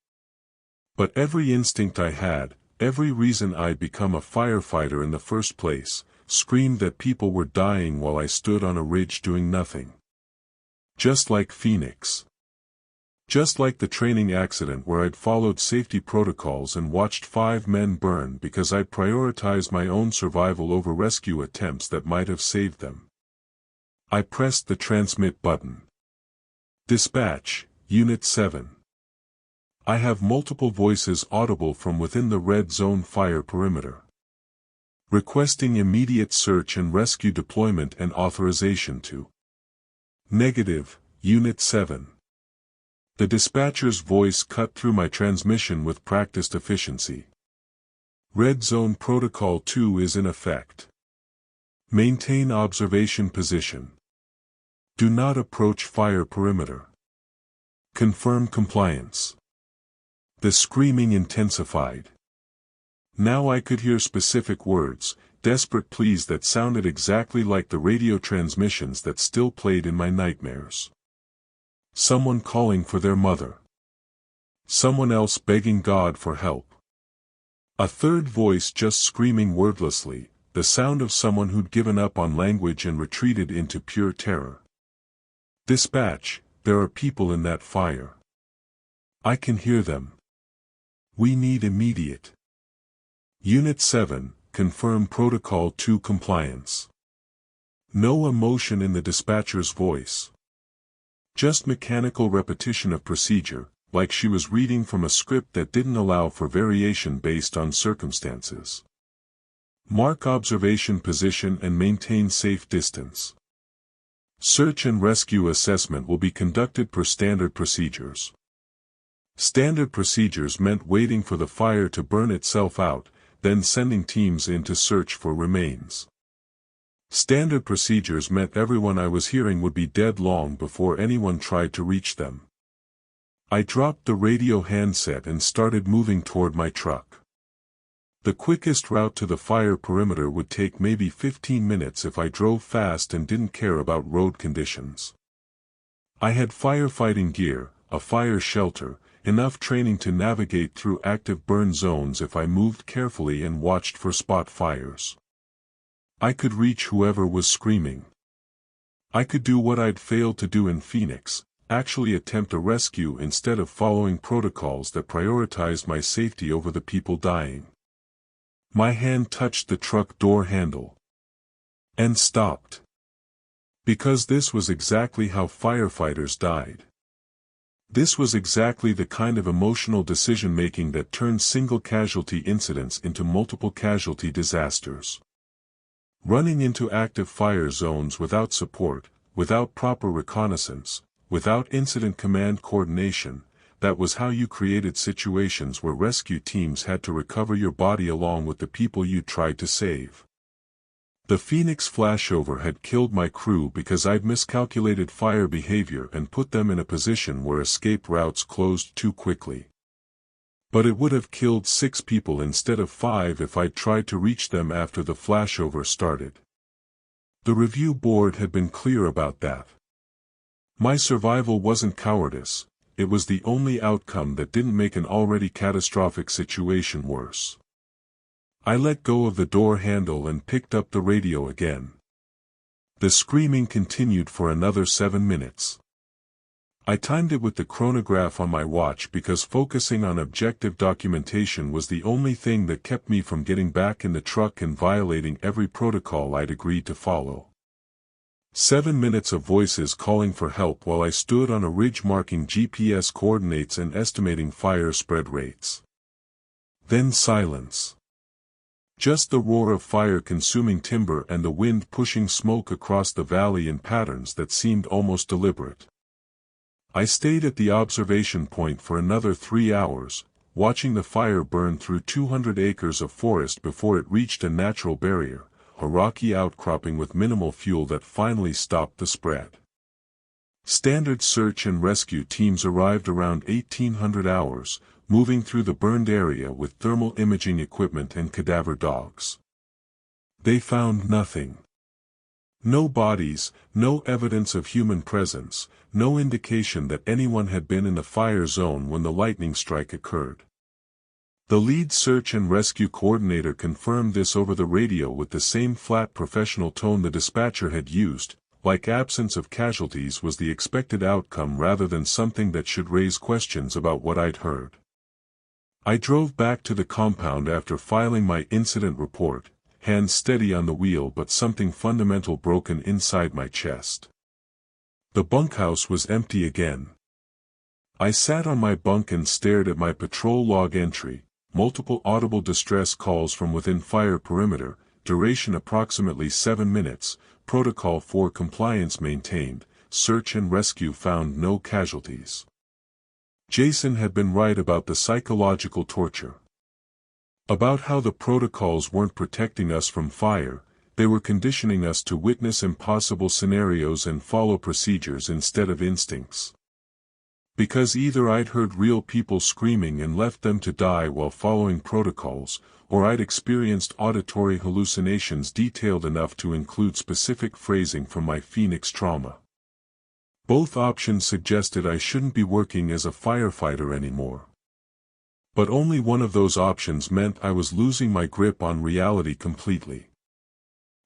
But every instinct I had, every reason I'd become a firefighter in the first place, screamed that people were dying while I stood on a ridge doing nothing. Just like Phoenix. Just like the training accident where I'd followed safety protocols and watched 5 men burn because I'd prioritized my own survival over rescue attempts that might have saved them. I pressed the transmit button. Dispatch, Unit 7. I have multiple voices audible from within the red zone fire perimeter. Requesting immediate search and rescue deployment and authorization to. Negative, Unit 7. The dispatcher's voice cut through my transmission with practiced efficiency. Red Zone Protocol 2 is in effect. Maintain observation position. Do not approach fire perimeter. Confirm compliance. The screaming intensified. Now I could hear specific words, desperate pleas that sounded exactly like the radio transmissions that still played in my nightmares. Someone calling for their mother. Someone else begging God for help. A third voice just screaming wordlessly, the sound of someone who'd given up on language and retreated into pure terror. Dispatch, there are people in that fire. I can hear them. We need immediate. Unit 7, confirm Protocol 2 compliance. No emotion in the dispatcher's voice. Just mechanical repetition of procedure, like she was reading from a script that didn't allow for variation based on circumstances. Mark observation position and maintain safe distance. Search and rescue assessment will be conducted per standard procedures. Standard procedures meant waiting for the fire to burn itself out, then sending teams in to search for remains. Standard procedures meant everyone I was hearing would be dead long before anyone tried to reach them. I dropped the radio handset and started moving toward my truck. The quickest route to the fire perimeter would take maybe 15 minutes if I drove fast and didn't care about road conditions. I had firefighting gear, a fire shelter, enough training to navigate through active burn zones if I moved carefully and watched for spot fires. I could reach whoever was screaming. I could do what I'd failed to do in Phoenix, actually attempt a rescue instead of following protocols that prioritized my safety over the people dying. My hand touched the truck door handle. And stopped. Because this was exactly how firefighters died. This was exactly the kind of emotional decision-making that turned single casualty incidents into multiple casualty disasters. Running into active fire zones without support, without proper reconnaissance, without incident command coordination, that was how you created situations where rescue teams had to recover your body along with the people you tried to save. The Phoenix flashover had killed my crew because I'd miscalculated fire behavior and put them in a position where escape routes closed too quickly. But it would have killed 6 people instead of 5 if I'd tried to reach them after the flashover started. The review board had been clear about that. My survival wasn't cowardice, it was the only outcome that didn't make an already catastrophic situation worse. I let go of the door handle and picked up the radio again. The screaming continued for another 7 minutes. I timed it with the chronograph on my watch because focusing on objective documentation was the only thing that kept me from getting back in the truck and violating every protocol I'd agreed to follow. 7 minutes of voices calling for help while I stood on a ridge marking GPS coordinates and estimating fire spread rates. Then silence. Just the roar of fire consuming timber and the wind pushing smoke across the valley in patterns that seemed almost deliberate. I stayed at the observation point for another 3 hours, watching the fire burn through 200 acres of forest before it reached a natural barrier, a rocky outcropping with minimal fuel that finally stopped the spread. Standard search and rescue teams arrived around 1800 hours, moving through the burned area with thermal imaging equipment and cadaver dogs. They found nothing. No bodies, no evidence of human presence, no indication that anyone had been in the fire zone when the lightning strike occurred. The lead search and rescue coordinator confirmed this over the radio with the same flat professional tone the dispatcher had used, like absence of casualties was the expected outcome rather than something that should raise questions about what I'd heard. I drove back to the compound after filing my incident report, hands steady on the wheel but something fundamental broken inside my chest. The bunkhouse was empty again. I sat on my bunk and stared at my patrol log entry, multiple audible distress calls from within fire perimeter, duration approximately 7 minutes, protocol for compliance maintained, search and rescue found no casualties. Jason had been right about the psychological torture. About how the protocols weren't protecting us from fire, they were conditioning us to witness impossible scenarios and follow procedures instead of instincts. Because either I'd heard real people screaming and left them to die while following protocols, or I'd experienced auditory hallucinations detailed enough to include specific phrasing from my Phoenix trauma. Both options suggested I shouldn't be working as a firefighter anymore. But only one of those options meant I was losing my grip on reality completely.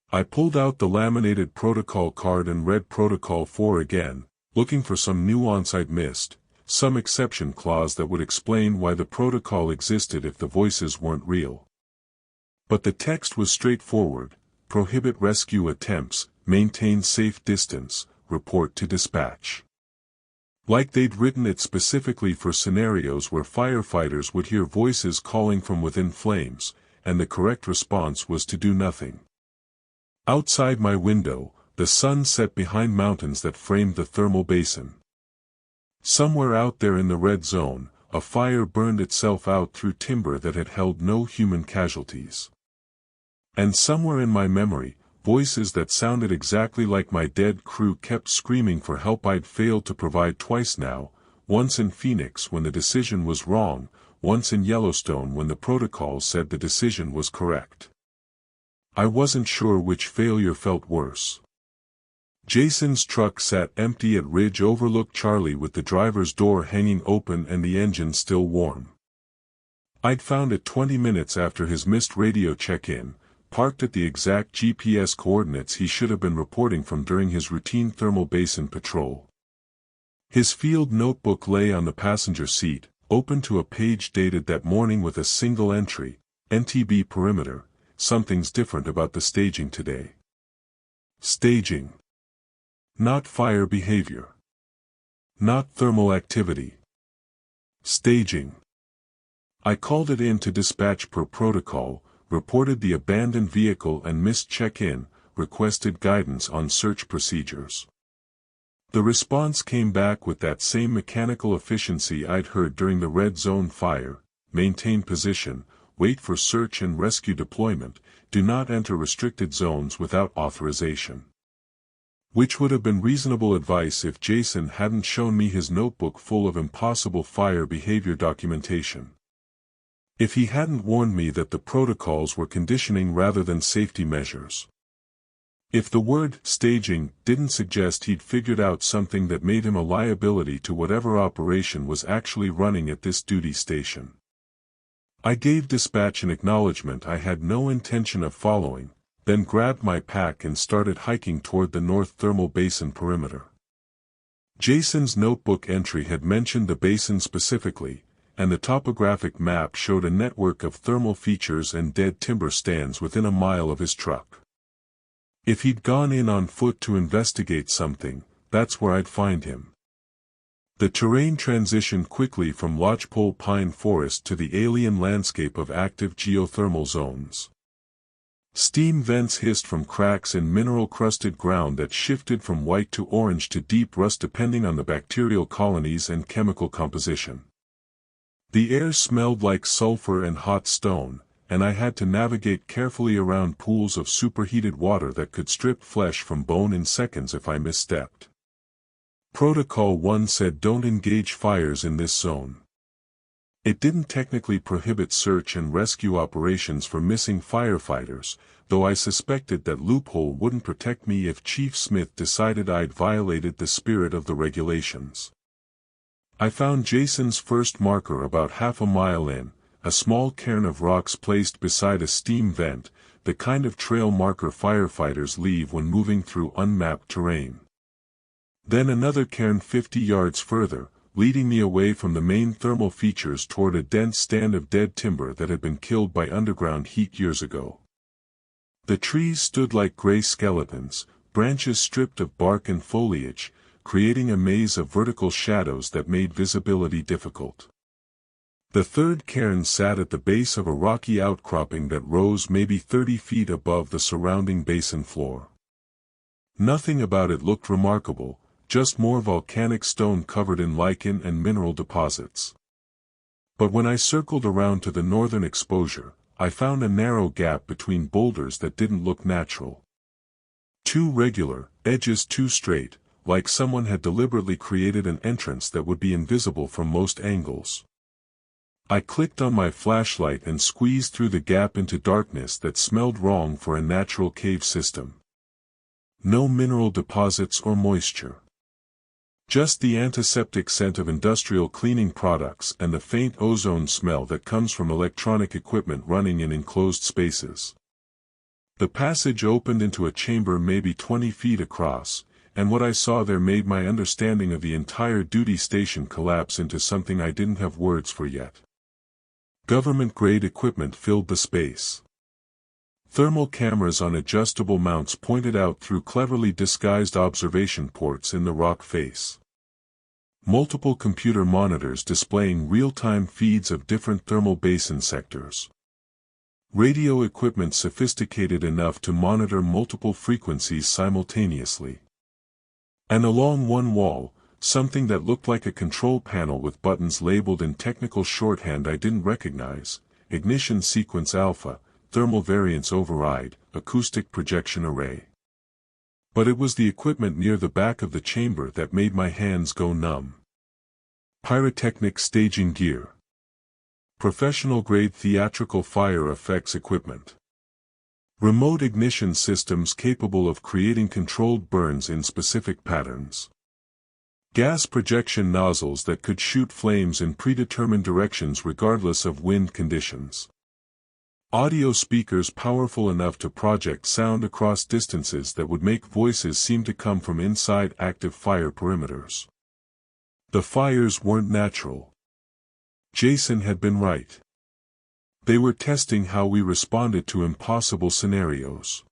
I pulled out the laminated protocol card and read Protocol 4 again, looking for some nuance I'd missed, some exception clause that would explain why the protocol existed if the voices weren't real. But the text was straightforward: prohibit rescue attempts, maintain safe distance, report to dispatch. Like they'd written it specifically for scenarios where firefighters would hear voices calling from within flames, and the correct response was to do nothing. Outside my window, the sun set behind mountains that framed the thermal basin. Somewhere out there in the red zone, a fire burned itself out through timber that had held no human casualties. And somewhere in my memory, voices that sounded exactly like my dead crew kept screaming for help I'd failed to provide twice now, once in Phoenix when the decision was wrong, once in Yellowstone when the protocol said the decision was correct. I wasn't sure which failure felt worse. Jason's truck sat empty at Ridge Overlook Charlie with the driver's door hanging open and the engine still warm. I'd found it 20 minutes after his missed radio check-in, parked at the exact GPS coordinates he should have been reporting from during his routine thermal basin patrol. His field notebook lay on the passenger seat, open to a page dated that morning with a single entry: NTB perimeter, something's different about the staging today. Staging. Not fire behavior. Not thermal activity. Staging. I called it in to dispatch per protocol, reported the abandoned vehicle and missed check-in, requested guidance on search procedures. The response came back with that same mechanical efficiency I'd heard during the red zone fire: maintain position, wait for search and rescue deployment, do not enter restricted zones without authorization. Which would have been reasonable advice if Jason hadn't shown me his notebook full of impossible fire behavior documentation. If he hadn't warned me that the protocols were conditioning rather than safety measures. If the word staging didn't suggest he'd figured out something that made him a liability to whatever operation was actually running at this duty station. I gave dispatch an acknowledgement I had no intention of following, then grabbed my pack and started hiking toward the North Thermal Basin perimeter. Jason's notebook entry had mentioned the basin specifically, and the topographic map showed a network of thermal features and dead timber stands within a mile of his truck. If he'd gone in on foot to investigate something, that's where I'd find him. The terrain transitioned quickly from lodgepole pine forest to the alien landscape of active geothermal zones. Steam vents hissed from cracks in mineral-crusted ground that shifted from white to orange to deep rust depending on the bacterial colonies and chemical composition. The air smelled like sulfur and hot stone, and I had to navigate carefully around pools of superheated water that could strip flesh from bone in seconds if I misstepped. Protocol 1 said don't engage fires in this zone. It didn't technically prohibit search and rescue operations for missing firefighters, though I suspected that loophole wouldn't protect me if Chief Smith decided I'd violated the spirit of the regulations. I found Jason's first marker about half a mile in, a small cairn of rocks placed beside a steam vent, the kind of trail marker firefighters leave when moving through unmapped terrain. Then another cairn 50 yards further, leading me away from the main thermal features toward a dense stand of dead timber that had been killed by underground heat years ago. The trees stood like gray skeletons, branches stripped of bark and foliage, creating a maze of vertical shadows that made visibility difficult. The third cairn sat at the base of a rocky outcropping that rose maybe 30 feet above the surrounding basin floor. Nothing about it looked remarkable, just more volcanic stone covered in lichen and mineral deposits. But when I circled around to the northern exposure, I found a narrow gap between boulders that didn't look natural. Too regular, edges too straight, like someone had deliberately created an entrance that would be invisible from most angles. I clicked on my flashlight and squeezed through the gap into darkness that smelled wrong for a natural cave system. No mineral deposits or moisture. Just the antiseptic scent of industrial cleaning products and the faint ozone smell that comes from electronic equipment running in enclosed spaces. The passage opened into a chamber maybe 20 feet across, and what I saw there made my understanding of the entire duty station collapse into something I didn't have words for yet. Government-grade equipment filled the space. Thermal cameras on adjustable mounts pointed out through cleverly disguised observation ports in the rock face. Multiple computer monitors displaying real-time feeds of different thermal basin sectors. Radio equipment sophisticated enough to monitor multiple frequencies simultaneously. And along one wall, something that looked like a control panel with buttons labeled in technical shorthand I didn't recognize: ignition sequence alpha, thermal variance override, acoustic projection array. But it was the equipment near the back of the chamber that made my hands go numb. Pyrotechnic staging gear. Professional-grade theatrical fire effects equipment. Remote ignition systems capable of creating controlled burns in specific patterns. Gas projection nozzles that could shoot flames in predetermined directions regardless of wind conditions. Audio speakers powerful enough to project sound across distances that would make voices seem to come from inside active fire perimeters. The fires weren't natural. Jason had been right. They were testing how we responded to impossible scenarios.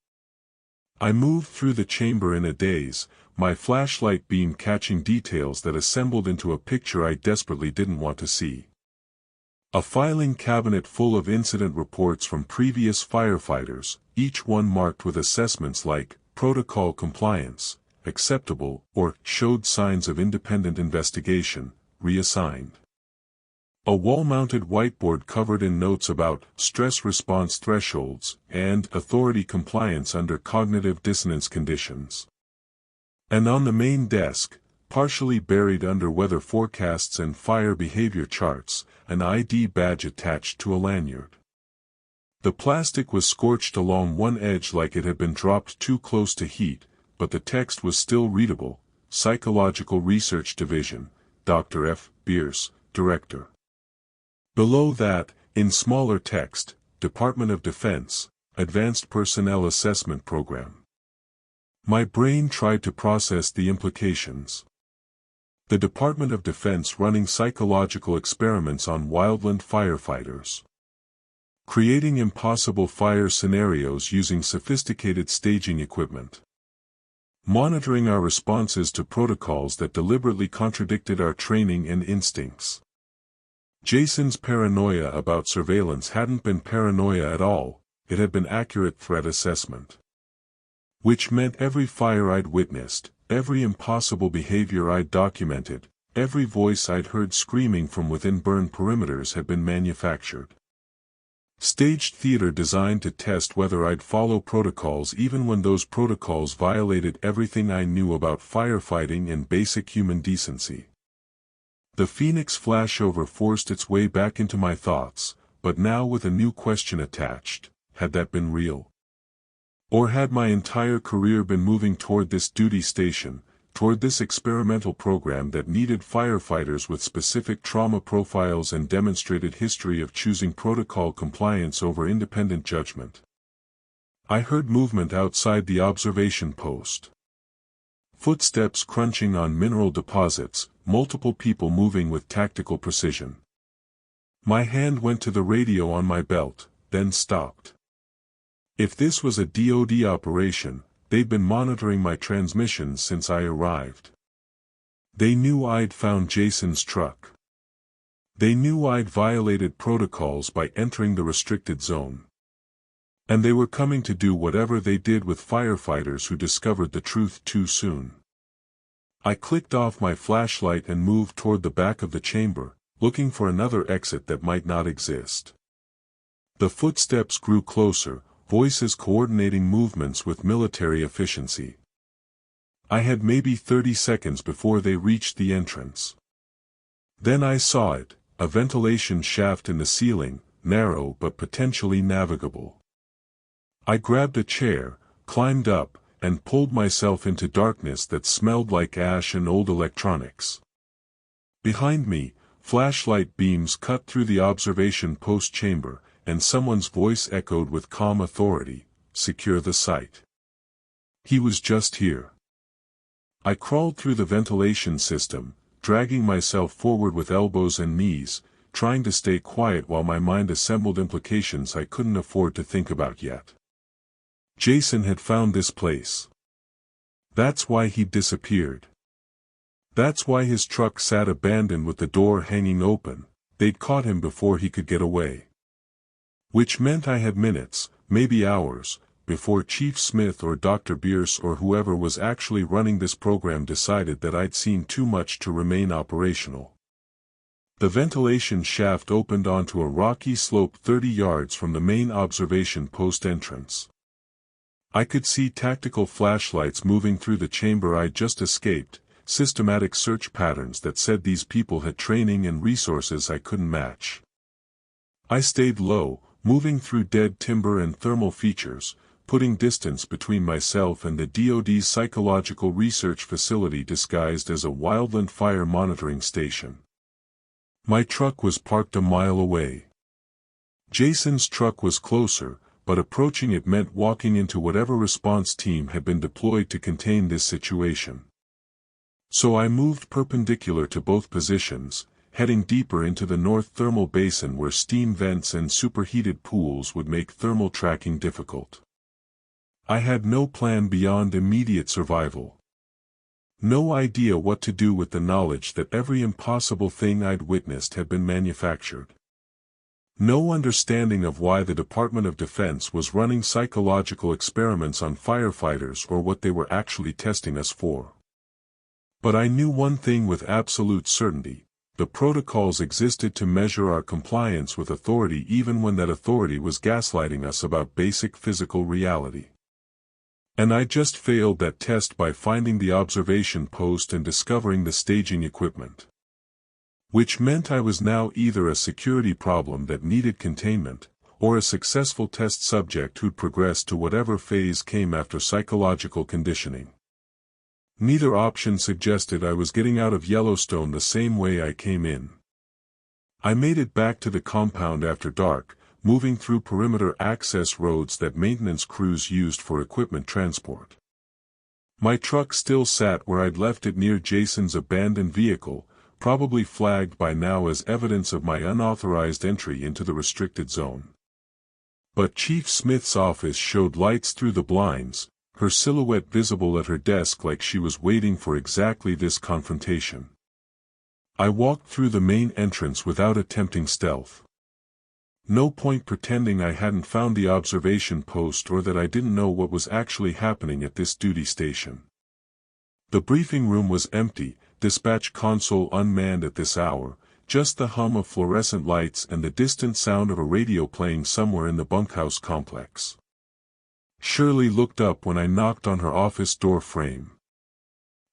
I moved through the chamber in a daze, my flashlight beam catching details that assembled into a picture I desperately didn't want to see. A filing cabinet full of incident reports from previous firefighters, each one marked with assessments like protocol compliance, acceptable, or showed signs of independent investigation, reassigned. A wall-mounted whiteboard covered in notes about stress response thresholds and authority compliance under cognitive dissonance conditions. And on the main desk, partially buried under weather forecasts and fire behavior charts, an ID badge attached to a lanyard. The plastic was scorched along one edge like it had been dropped too close to heat, but the text was still readable: Psychological Research Division, Dr. F. Bierce, Director. Below that, in smaller text, Department of Defense, Advanced Personnel Assessment Program. My brain tried to process the implications. The Department of Defense running psychological experiments on wildland firefighters. Creating impossible fire scenarios using sophisticated staging equipment. Monitoring our responses to protocols that deliberately contradicted our training and instincts. Jason's paranoia about surveillance hadn't been paranoia at all, it had been accurate threat assessment. Which meant every fire I'd witnessed, every impossible behavior I'd documented, every voice I'd heard screaming from within burn perimeters had been manufactured. Staged theater designed to test whether I'd follow protocols even when those protocols violated everything I knew about firefighting and basic human decency. The Phoenix flashover forced its way back into my thoughts, but now with a new question attached: had that been real? Or had my entire career been moving toward this duty station, toward this experimental program that needed firefighters with specific trauma profiles and demonstrated history of choosing protocol compliance over independent judgment? I heard movement outside the observation post. Footsteps crunching on mineral deposits, multiple people moving with tactical precision. My hand went to the radio on my belt, then stopped. If this was a DoD operation, they'd been monitoring my transmissions since I arrived. They knew I'd found Jason's truck. They knew I'd violated protocols by entering the restricted zone. And they were coming to do whatever they did with firefighters who discovered the truth too soon. I clicked off my flashlight and moved toward the back of the chamber, looking for another exit that might not exist. The footsteps grew closer, voices coordinating movements with military efficiency. I had maybe 30 seconds before they reached the entrance. Then I saw it, a ventilation shaft in the ceiling, narrow but potentially navigable. I grabbed a chair, climbed up, and pulled myself into darkness that smelled like ash and old electronics. Behind me, flashlight beams cut through the observation post chamber, and someone's voice echoed with calm authority, "Secure the site." He was just here. I crawled through the ventilation system, dragging myself forward with elbows and knees, trying to stay quiet while my mind assembled implications I couldn't afford to think about yet. Jason had found this place. That's why he'd disappeared. That's why his truck sat abandoned with the door hanging open. They'd caught him before he could get away. Which meant I had minutes, maybe hours, before Chief Smith or Dr. Bierce or whoever was actually running this program decided that I'd seen too much to remain operational. The ventilation shaft opened onto a rocky slope 30 yards from the main observation post entrance. I could see tactical flashlights moving through the chamber I'd just escaped, systematic search patterns that said these people had training and resources I couldn't match. I stayed low, moving through dead timber and thermal features, putting distance between myself and the DoD's psychological research facility disguised as a wildland fire monitoring station. My truck was parked a mile away. Jason's truck was closer, but approaching it meant walking into whatever response team had been deployed to contain this situation. So I moved perpendicular to both positions, heading deeper into the north thermal basin where steam vents and superheated pools would make thermal tracking difficult. I had no plan beyond immediate survival. No idea what to do with the knowledge that every impossible thing I'd witnessed had been manufactured. No understanding of why the Department of Defense was running psychological experiments on firefighters or what they were actually testing us for. But I knew one thing with absolute certainty: the protocols existed to measure our compliance with authority even when that authority was gaslighting us about basic physical reality. And I just failed that test by finding the observation post and discovering the staging equipment. Which meant I was now either a security problem that needed containment, or a successful test subject who'd progressed to whatever phase came after psychological conditioning. Neither option suggested I was getting out of Yellowstone the same way I came in. I made it back to the compound after dark, moving through perimeter access roads that maintenance crews used for equipment transport. My truck still sat where I'd left it near Jason's abandoned vehicle, probably flagged by now as evidence of my unauthorized entry into the restricted zone. But Chief Smith's office showed lights through the blinds, her silhouette visible at her desk like she was waiting for exactly this confrontation. I walked through the main entrance without attempting stealth. No point pretending I hadn't found the observation post or that I didn't know what was actually happening at this duty station. The briefing room was empty, dispatch console unmanned at this hour, just the hum of fluorescent lights and the distant sound of a radio playing somewhere in the bunkhouse complex. Shirley looked up when I knocked on her office door frame.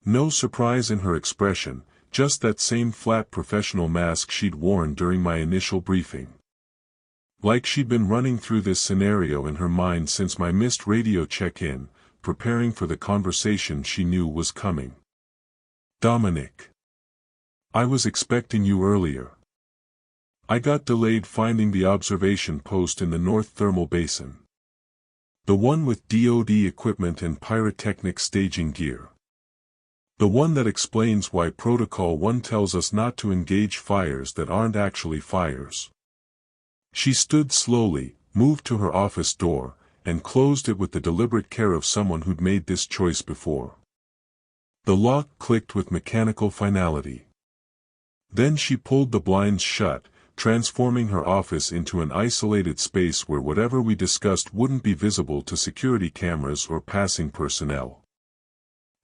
No surprise in her expression, just that same flat professional mask she'd worn during my initial briefing. Like she'd been running through this scenario in her mind since my missed radio check-in, preparing for the conversation she knew was coming. "Dominic. I was expecting you earlier. I got delayed finding the observation post in the North Thermal Basin. The one with DoD equipment and pyrotechnic staging gear. The one that explains why Protocol 1 tells us not to engage fires that aren't actually fires." She stood slowly, moved to her office door, and closed it with the deliberate care of someone who'd made this choice before. The lock clicked with mechanical finality. Then she pulled the blinds shut, transforming her office into an isolated space where whatever we discussed wouldn't be visible to security cameras or passing personnel.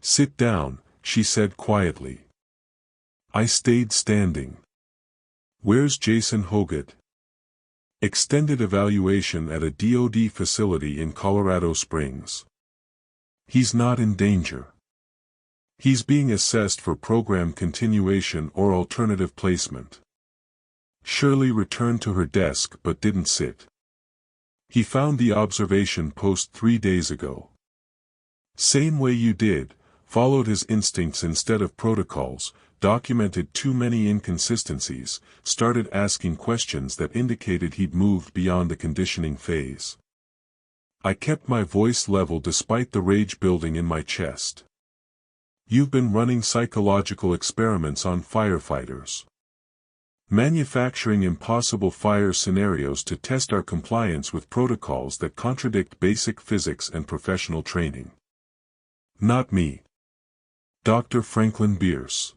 "Sit down," she said quietly. I stayed standing. "Where's Jason Hoggett?" "Extended evaluation at a DoD facility in Colorado Springs. He's not in danger. He's being assessed for program continuation or alternative placement." Shirley returned to her desk but didn't sit. "He found the observation post 3 days ago. Same way you did, followed his instincts instead of protocols, documented too many inconsistencies, started asking questions that indicated he'd moved beyond the conditioning phase." I kept my voice level despite the rage building in my chest. "You've been running psychological experiments on firefighters. Manufacturing impossible fire scenarios to test our compliance with protocols that contradict basic physics and professional training." "Not me. Dr. Franklin Bierce.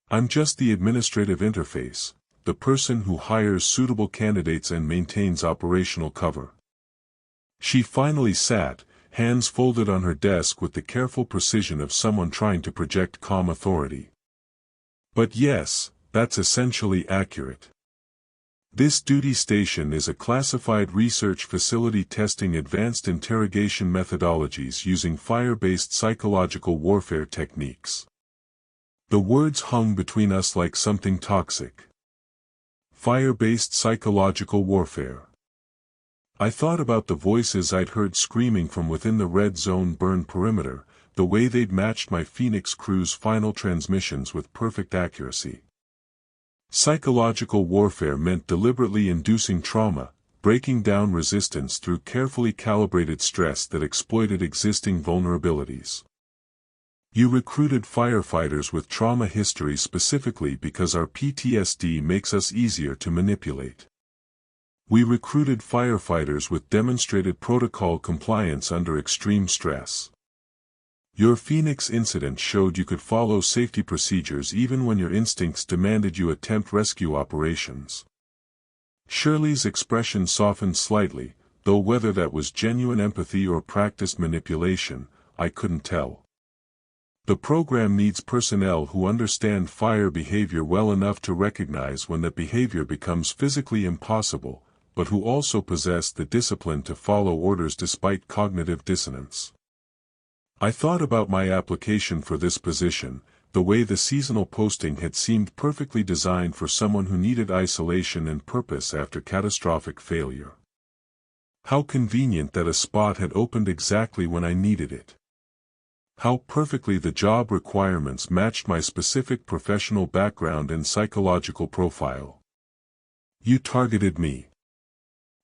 I'm just the administrative interface, the person who hires suitable candidates and maintains operational cover." She finally sat, hands folded on her desk with the careful precision of someone trying to project calm authority. "But yes, that's essentially accurate. This duty station is a classified research facility testing advanced interrogation methodologies using fire-based psychological warfare techniques." The words hung between us like something toxic. Fire-based psychological warfare. I thought about the voices I'd heard screaming from within the red zone burn perimeter, the way they'd matched my Phoenix crew's final transmissions with perfect accuracy. Psychological warfare meant deliberately inducing trauma, breaking down resistance through carefully calibrated stress that exploited existing vulnerabilities. You recruited firefighters with trauma history specifically because our PTSD makes us easier to manipulate. We recruited firefighters with demonstrated protocol compliance under extreme stress. Your Phoenix incident showed you could follow safety procedures even when your instincts demanded you attempt rescue operations. Shirley's expression softened slightly, though whether that was genuine empathy or practiced manipulation, I couldn't tell. The program needs personnel who understand fire behavior well enough to recognize when that behavior becomes physically impossible, but who also possess the discipline to follow orders despite cognitive dissonance. I thought about my application for this position, the way the seasonal posting had seemed perfectly designed for someone who needed isolation and purpose after catastrophic failure. How convenient that a spot had opened exactly when I needed it. How perfectly the job requirements matched my specific professional background and psychological profile. You targeted me.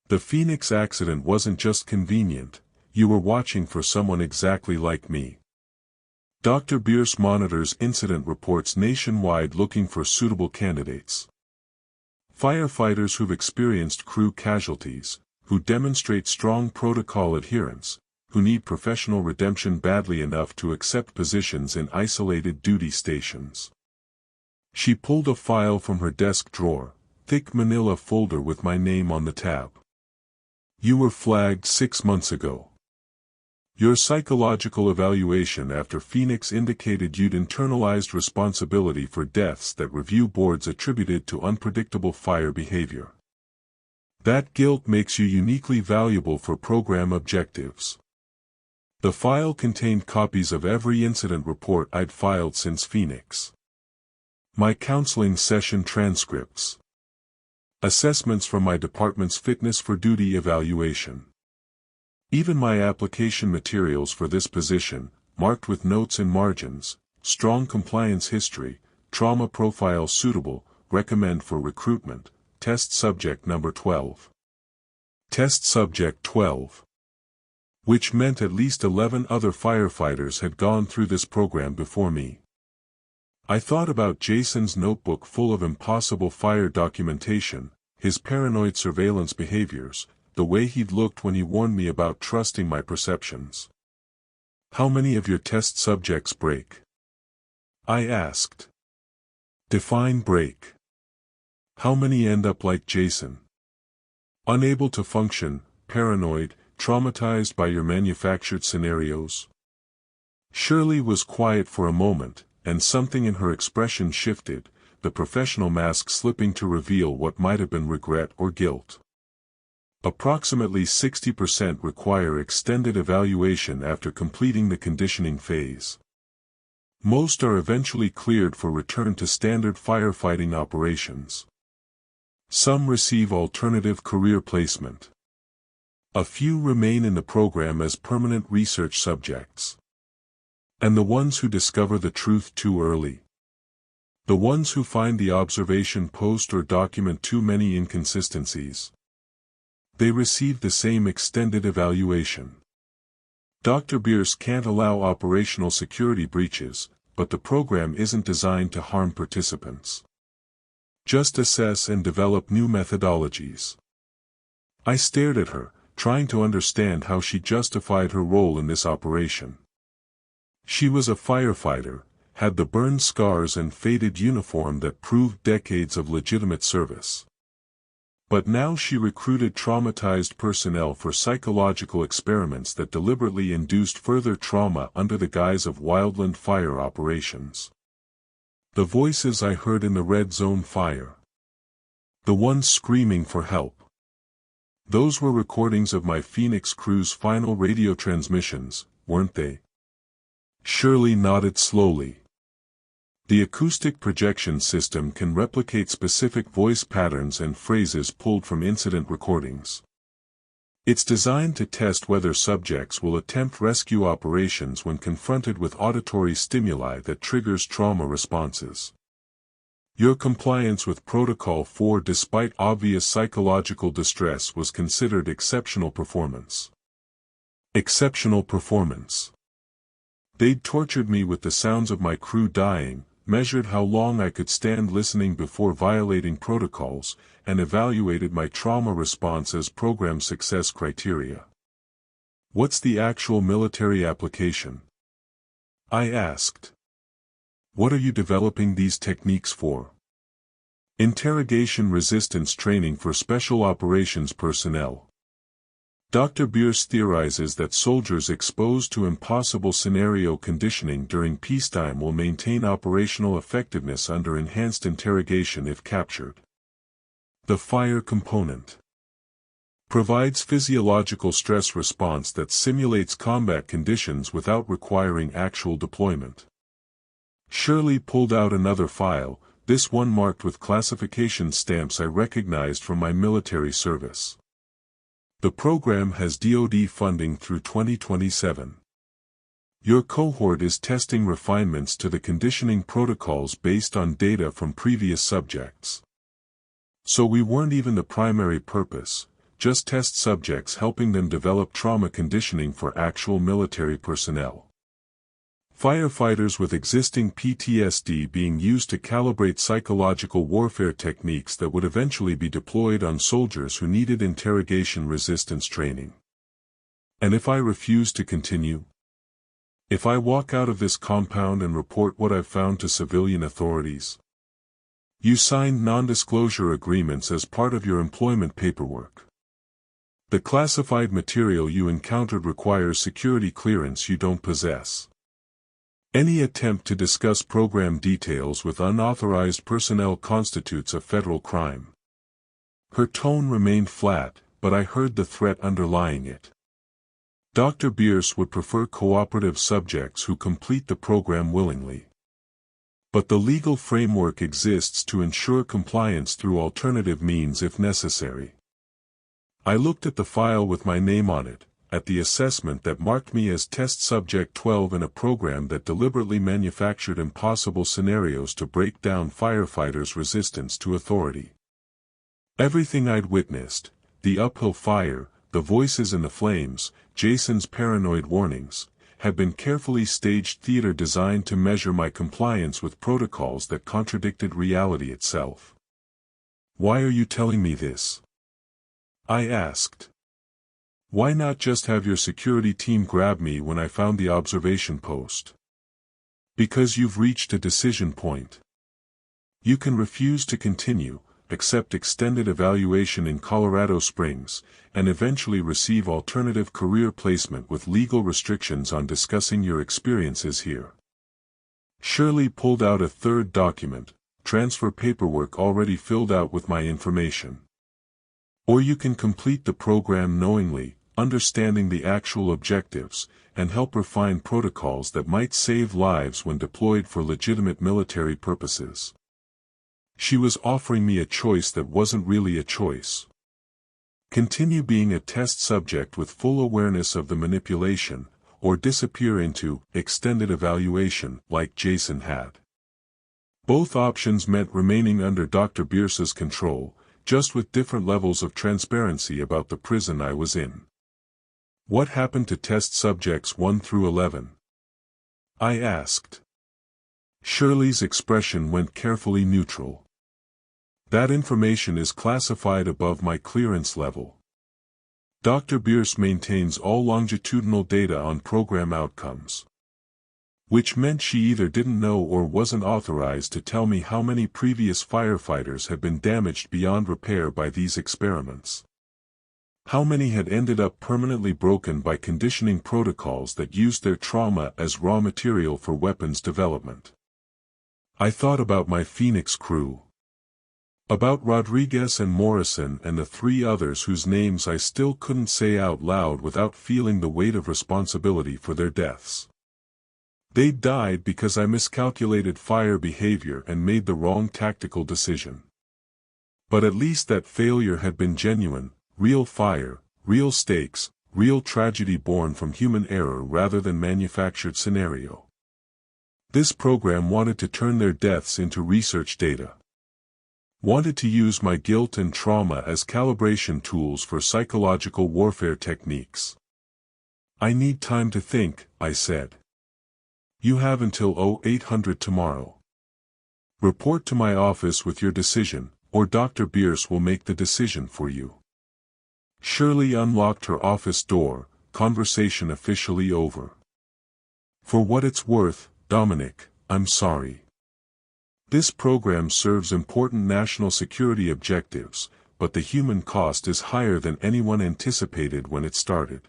The Phoenix accident wasn't just convenient, you were watching for someone exactly like me. Dr. Bierce monitors incident reports nationwide looking for suitable candidates. Firefighters who've experienced crew casualties, who demonstrate strong protocol adherence, who need professional redemption badly enough to accept positions in isolated duty stations. She pulled a file from her desk drawer, thick manila folder with my name on the tab. You were flagged 6 months ago. Your psychological evaluation after Phoenix indicated you'd internalized responsibility for deaths that review boards attributed to unpredictable fire behavior. That guilt makes you uniquely valuable for program objectives. The file contained copies of every incident report I'd filed since Phoenix. My counseling session transcripts. Assessments from my department's fitness for duty evaluation. Even my application materials for this position, marked with notes and margins, strong compliance history, trauma profile suitable, recommend for recruitment, test subject number 12. Test subject 12. Which meant at least 11 other firefighters had gone through this program before me. I thought about Jason's notebook full of impossible fire documentation, his paranoid surveillance behaviors, the way he'd looked when he warned me about trusting my perceptions. How many of your test subjects break? I asked. Define break. How many end up like Jason? Unable to function, paranoid, traumatized by your manufactured scenarios? Shirley was quiet for a moment, and something in her expression shifted, the professional mask slipping to reveal what might have been regret or guilt. Approximately 60% require extended evaluation after completing the conditioning phase. Most are eventually cleared for return to standard firefighting operations. Some receive alternative career placement. A few remain in the program as permanent research subjects. And the ones who discover the truth too early. The ones who find the observation post or document too many inconsistencies. They receive the same extended evaluation. Dr. Bierce can't allow operational security breaches, but the program isn't designed to harm participants. Just assess and develop new methodologies. I stared at her, trying to understand how she justified her role in this operation. She was a firefighter, had the burn scars and faded uniform that proved decades of legitimate service. But now she recruited traumatized personnel for psychological experiments that deliberately induced further trauma under the guise of wildland fire operations. The voices I heard in the red zone fire. The ones screaming for help. Those were recordings of my Phoenix crew's final radio transmissions, weren't they? Shirley nodded slowly. The acoustic projection system can replicate specific voice patterns and phrases pulled from incident recordings. It's designed to test whether subjects will attempt rescue operations when confronted with auditory stimuli that triggers trauma responses. Your compliance with Protocol 4 despite obvious psychological distress was considered exceptional performance. Exceptional performance. They'd tortured me with the sounds of my crew dying, measured how long I could stand listening before violating protocols, and evaluated my trauma response as program success criteria. What's the actual military application? I asked. What are you developing these techniques for? Interrogation resistance training for special operations personnel. Dr. Bierce theorizes that soldiers exposed to impossible scenario conditioning during peacetime will maintain operational effectiveness under enhanced interrogation if captured. The fire component provides physiological stress response that simulates combat conditions without requiring actual deployment. Shirley pulled out another file, this one marked with classification stamps I recognized from my military service. The program has DoD funding through 2027. Your cohort is testing refinements to the conditioning protocols based on data from previous subjects. So we weren't even the primary purpose, just test subjects helping them develop trauma conditioning for actual military personnel. Firefighters with existing PTSD being used to calibrate psychological warfare techniques that would eventually be deployed on soldiers who needed interrogation resistance training. And if I refuse to continue? If I walk out of this compound and report what I've found to civilian authorities? You signed non-disclosure agreements as part of your employment paperwork. The classified material you encountered requires security clearance you don't possess. Any attempt to discuss program details with unauthorized personnel constitutes a federal crime. Her tone remained flat, but I heard the threat underlying it. Dr. Bierce would prefer cooperative subjects who complete the program willingly. But the legal framework exists to ensure compliance through alternative means if necessary. I looked at the file with my name on it, at the assessment that marked me as Test Subject 12 in a program that deliberately manufactured impossible scenarios to break down firefighters' resistance to authority. Everything I'd witnessed, the uphill fire, the voices in the flames, Jason's paranoid warnings, had been carefully staged theater designed to measure my compliance with protocols that contradicted reality itself. Why are you telling me this? I asked. Why not just have your security team grab me when I found the observation post? Because you've reached a decision point. You can refuse to continue, accept extended evaluation in Colorado Springs, and eventually receive alternative career placement with legal restrictions on discussing your experiences here. Shirley pulled out a third document, transfer paperwork already filled out with my information. Or you can complete the program knowingly, understanding the actual objectives, and help refine protocols that might save lives when deployed for legitimate military purposes. She was offering me a choice that wasn't really a choice. Continue being a test subject with full awareness of the manipulation, or disappear into extended evaluation like Jason had. Both options meant remaining under Dr. Bierce's control, just with different levels of transparency about the prison I was in. What happened to test subjects 1 through 11? I asked. Shirley's expression went carefully neutral. That information is classified above my clearance level. Dr. Bierce maintains all longitudinal data on program outcomes. Which meant she either didn't know or wasn't authorized to tell me how many previous firefighters had been damaged beyond repair by these experiments. How many had ended up permanently broken by conditioning protocols that used their trauma as raw material for weapons development. I thought about my Phoenix crew. About Rodriguez and Morrison and the 3 others whose names I still couldn't say out loud without feeling the weight of responsibility for their deaths. They died because I miscalculated fire behavior and made the wrong tactical decision. But at least that failure had been genuine, real fire, real stakes, real tragedy born from human error rather than manufactured scenario. This program wanted to turn their deaths into research data. Wanted to use my guilt and trauma as calibration tools for psychological warfare techniques. I need time to think, I said. You have until 0800 tomorrow. Report to my office with your decision, or Dr. Bierce will make the decision for you. Shirley unlocked her office door, conversation officially over. For what it's worth, Dominic, I'm sorry. This program serves important national security objectives, but the human cost is higher than anyone anticipated when it started.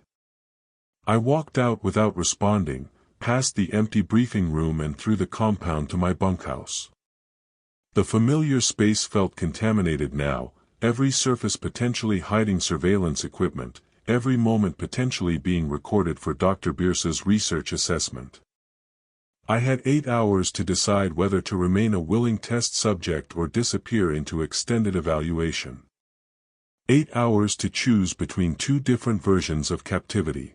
I walked out without responding, past the empty briefing room and through the compound to my bunkhouse. The familiar space felt contaminated now, every surface potentially hiding surveillance equipment, every moment potentially being recorded for Dr. Bierce's research assessment. I had 8 hours to decide whether to remain a willing test subject or disappear into extended evaluation. 8 hours to choose between 2 different versions of captivity.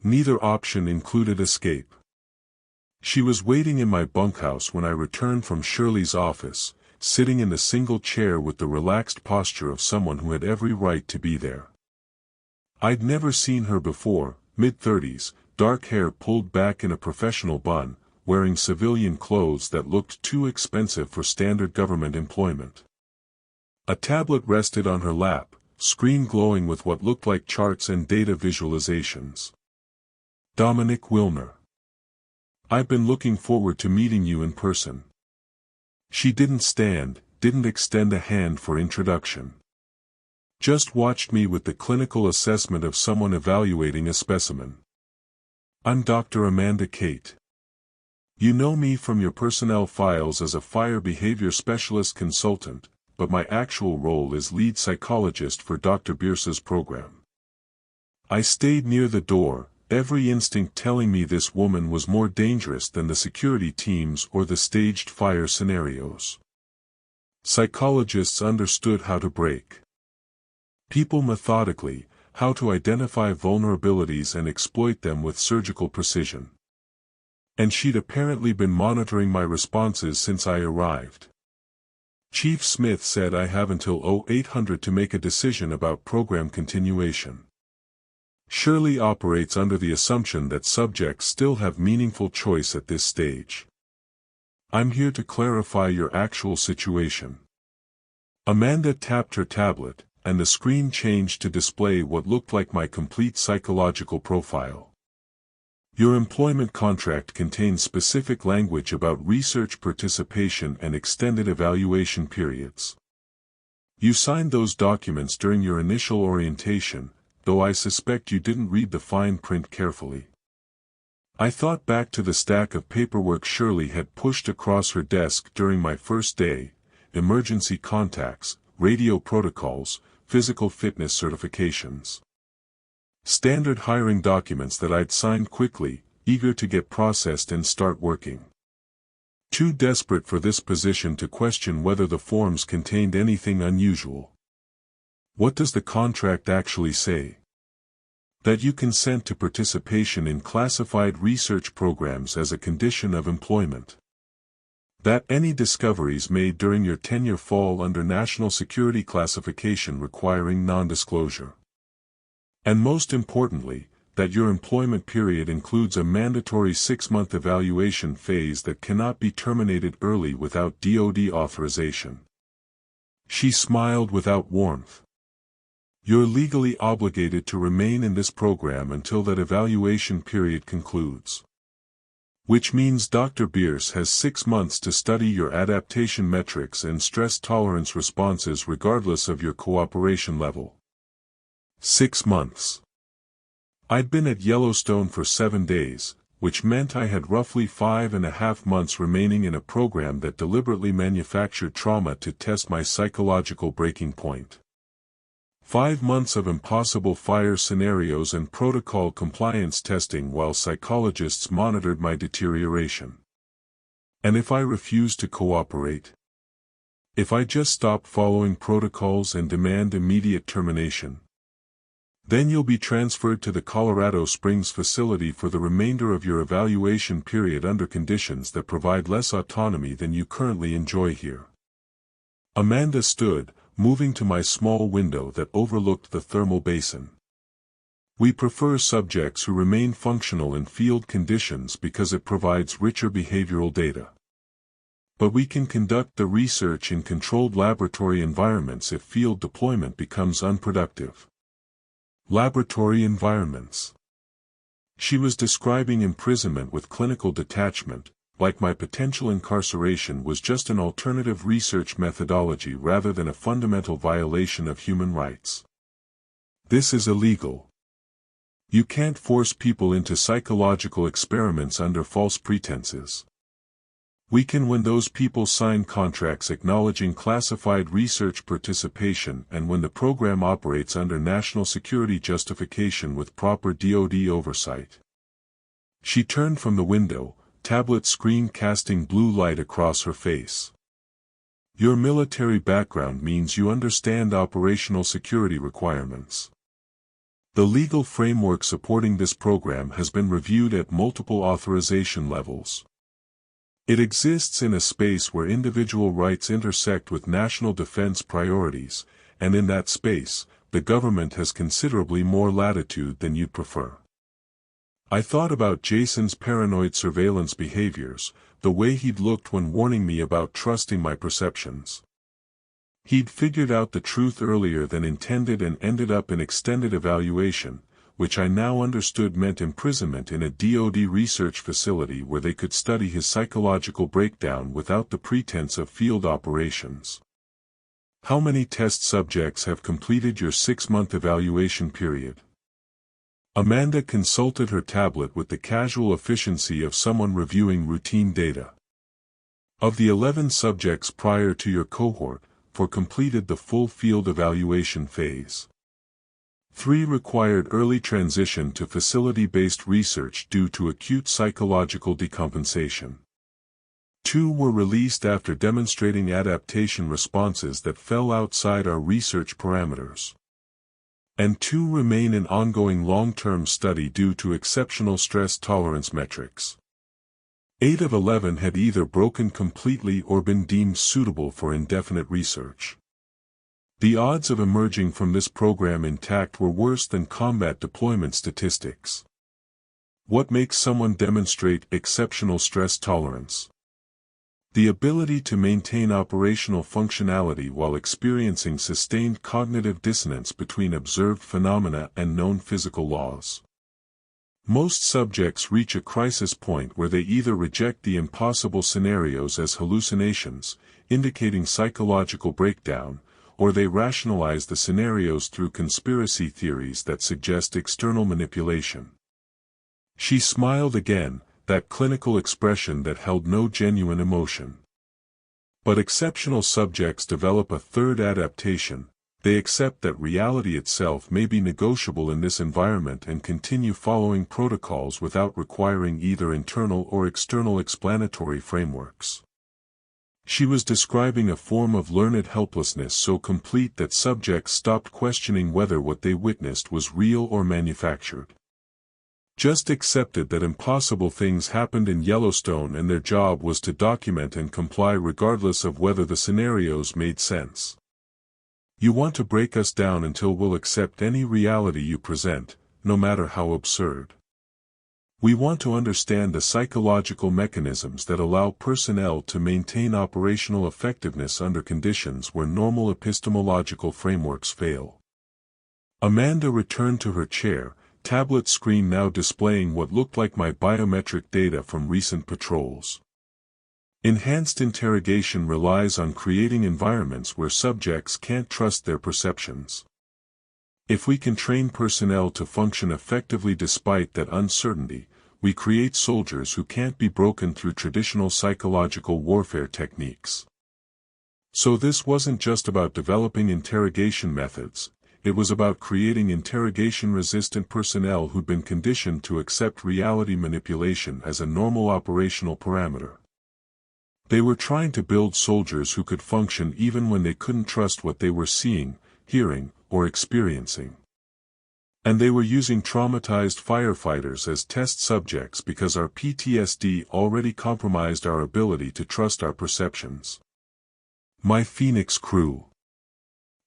Neither option included escape. She was waiting in my bunkhouse when I returned from Shirley's office, sitting in the single chair with the relaxed posture of someone who had every right to be there. I'd never seen her before, mid-30s, dark hair pulled back in a professional bun, wearing civilian clothes that looked too expensive for standard government employment. A tablet rested on her lap, screen glowing with what looked like charts and data visualizations. Dominic Wilner. I've been looking forward to meeting you in person. She didn't extend a hand for introduction. Just watched me with the clinical assessment of someone evaluating a specimen. I'm Dr. Amanda Kate. You know me from your personnel files as a fire behavior specialist consultant, but my actual role is lead psychologist for Dr. Bierce's program. I stayed near the door, every instinct telling me this woman was more dangerous than the security teams or the staged fire scenarios. Psychologists understood how to break people methodically, how to identify vulnerabilities and exploit them with surgical precision. And she'd apparently been monitoring my responses since I arrived. Chief Smith said I have until 0800 to make a decision about program continuation. Shirley operates under the assumption that subjects still have meaningful choice at this stage. I'm here to clarify your actual situation. Amanda tapped her tablet, and the screen changed to display what looked like my complete psychological profile. Your employment contract contains specific language about research participation and extended evaluation periods. You signed those documents during your initial orientation, though I suspect you didn't read the fine print carefully. I thought back to the stack of paperwork Shirley had pushed across her desk during my first day: emergency contacts, radio protocols, physical fitness certifications. Standard hiring documents that I'd signed quickly, eager to get processed and start working. Too desperate for this position to question whether the forms contained anything unusual. What does the contract actually say? That you consent to participation in classified research programs as a condition of employment. That any discoveries made during your tenure fall under national security classification requiring non-disclosure. And most importantly, that your employment period includes a mandatory 6-month evaluation phase that cannot be terminated early without DoD authorization. She smiled without warmth. You're legally obligated to remain in this program until that evaluation period concludes. Which means Dr. Bierce has 6 months to study your adaptation metrics and stress tolerance responses regardless of your cooperation level. 6 months. I'd been at Yellowstone for 7 days, which meant I had roughly 5.5 months remaining in a program that deliberately manufactured trauma to test my psychological breaking point. 5 months of impossible fire scenarios and protocol compliance testing while psychologists monitored my deterioration. And if I refused to cooperate? If I just stop following protocols and demand immediate termination? Then you'll be transferred to the Colorado Springs facility for the remainder of your evaluation period under conditions that provide less autonomy than you currently enjoy here. Amanda stood, moving to my small window that overlooked the thermal basin. We prefer subjects who remain functional in field conditions because it provides richer behavioral data. But we can conduct the research in controlled laboratory environments if field deployment becomes unproductive. Laboratory environments. She was describing imprisonment with clinical detachment, like my potential incarceration was just an alternative research methodology rather than a fundamental violation of human rights. This is illegal. You can't force people into psychological experiments under false pretenses. We can when those people sign contracts acknowledging classified research participation and when the program operates under national security justification with proper DoD oversight. She turned from the window, tablet screen casting blue light across her face. Your military background means you understand operational security requirements. The legal framework supporting this program has been reviewed at multiple authorization levels. It exists in a space where individual rights intersect with national defense priorities, and in that space, the government has considerably more latitude than you'd prefer. I thought about Jason's paranoid surveillance behaviors, the way he'd looked when warning me about trusting my perceptions. He'd figured out the truth earlier than intended and ended up in extended evaluation, which I now understood meant imprisonment in a DoD research facility where they could study his psychological breakdown without the pretense of field operations. How many test subjects have completed your 6-month evaluation period? Amanda consulted her tablet with the casual efficiency of someone reviewing routine data. Of the 11 subjects prior to your cohort, 4 completed the full field evaluation phase. 3 required early transition to facility-based research due to acute psychological decompensation. 2 were released after demonstrating adaptation responses that fell outside our research parameters. And 2 remain in ongoing long-term study due to exceptional stress tolerance metrics. 8 of 11 had either broken completely or been deemed suitable for indefinite research. The odds of emerging from this program intact were worse than combat deployment statistics. What makes someone demonstrate exceptional stress tolerance? The ability to maintain operational functionality while experiencing sustained cognitive dissonance between observed phenomena and known physical laws. Most subjects reach a crisis point where they either reject the impossible scenarios as hallucinations, indicating psychological breakdown, or they rationalize the scenarios through conspiracy theories that suggest external manipulation. She smiled again, that clinical expression that held no genuine emotion. But exceptional subjects develop a third adaptation. They accept that reality itself may be negotiable in this environment and continue following protocols without requiring either internal or external explanatory frameworks. She was describing a form of learned helplessness so complete that subjects stopped questioning whether what they witnessed was real or manufactured. Just accepted that impossible things happened in Yellowstone and their job was to document and comply regardless of whether the scenarios made sense. You want to break us down until we'll accept any reality you present, no matter how absurd. We want to understand the psychological mechanisms that allow personnel to maintain operational effectiveness under conditions where normal epistemological frameworks fail. Amanda returned to her chair, tablet screen now displaying what looked like my biometric data from recent patrols. Enhanced interrogation relies on creating environments where subjects can't trust their perceptions. If we can train personnel to function effectively despite that uncertainty, we create soldiers who can't be broken through traditional psychological warfare techniques. So this wasn't just about developing interrogation methods, it was about creating interrogation-resistant personnel who'd been conditioned to accept reality manipulation as a normal operational parameter. They were trying to build soldiers who could function even when they couldn't trust what they were seeing, hearing, or experiencing. And they were using traumatized firefighters as test subjects because our PTSD already compromised our ability to trust our perceptions. My Phoenix crew.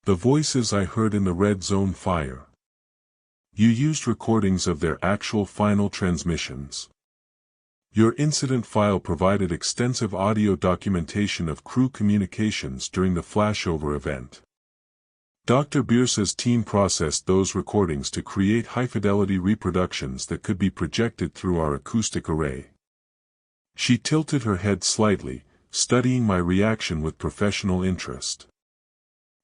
The voices I heard in the red zone fire. You used recordings of their actual final transmissions. Your incident file provided extensive audio documentation of crew communications during the flashover event. Dr. Bierce's team processed those recordings to create high-fidelity reproductions that could be projected through our acoustic array. She tilted her head slightly, studying my reaction with professional interest.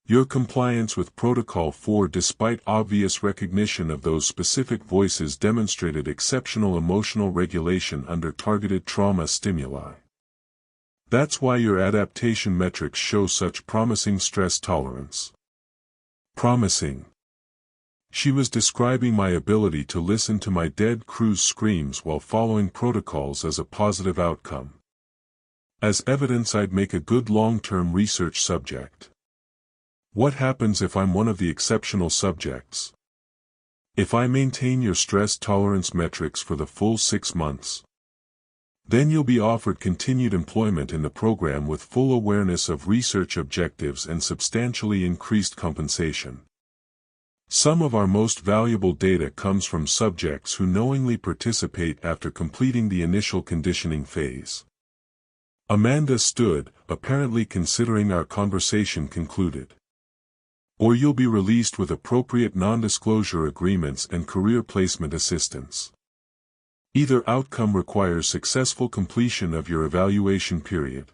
Your compliance with Protocol 4 despite obvious recognition of those specific voices demonstrated exceptional emotional regulation under targeted trauma stimuli. That's why your adaptation metrics show such promising stress tolerance. Promising. She was describing my ability to listen to my dead crew's screams while following protocols as a positive outcome. As evidence I'd make a good long-term research subject. What happens if I'm one of the exceptional subjects? If I maintain your stress tolerance metrics for the full 6 months? Then you'll be offered continued employment in the program with full awareness of research objectives and substantially increased compensation. Some of our most valuable data comes from subjects who knowingly participate after completing the initial conditioning phase. Amanda stood, apparently considering our conversation concluded. Or you'll be released with appropriate non-disclosure agreements and career placement assistance. Either outcome requires successful completion of your evaluation period.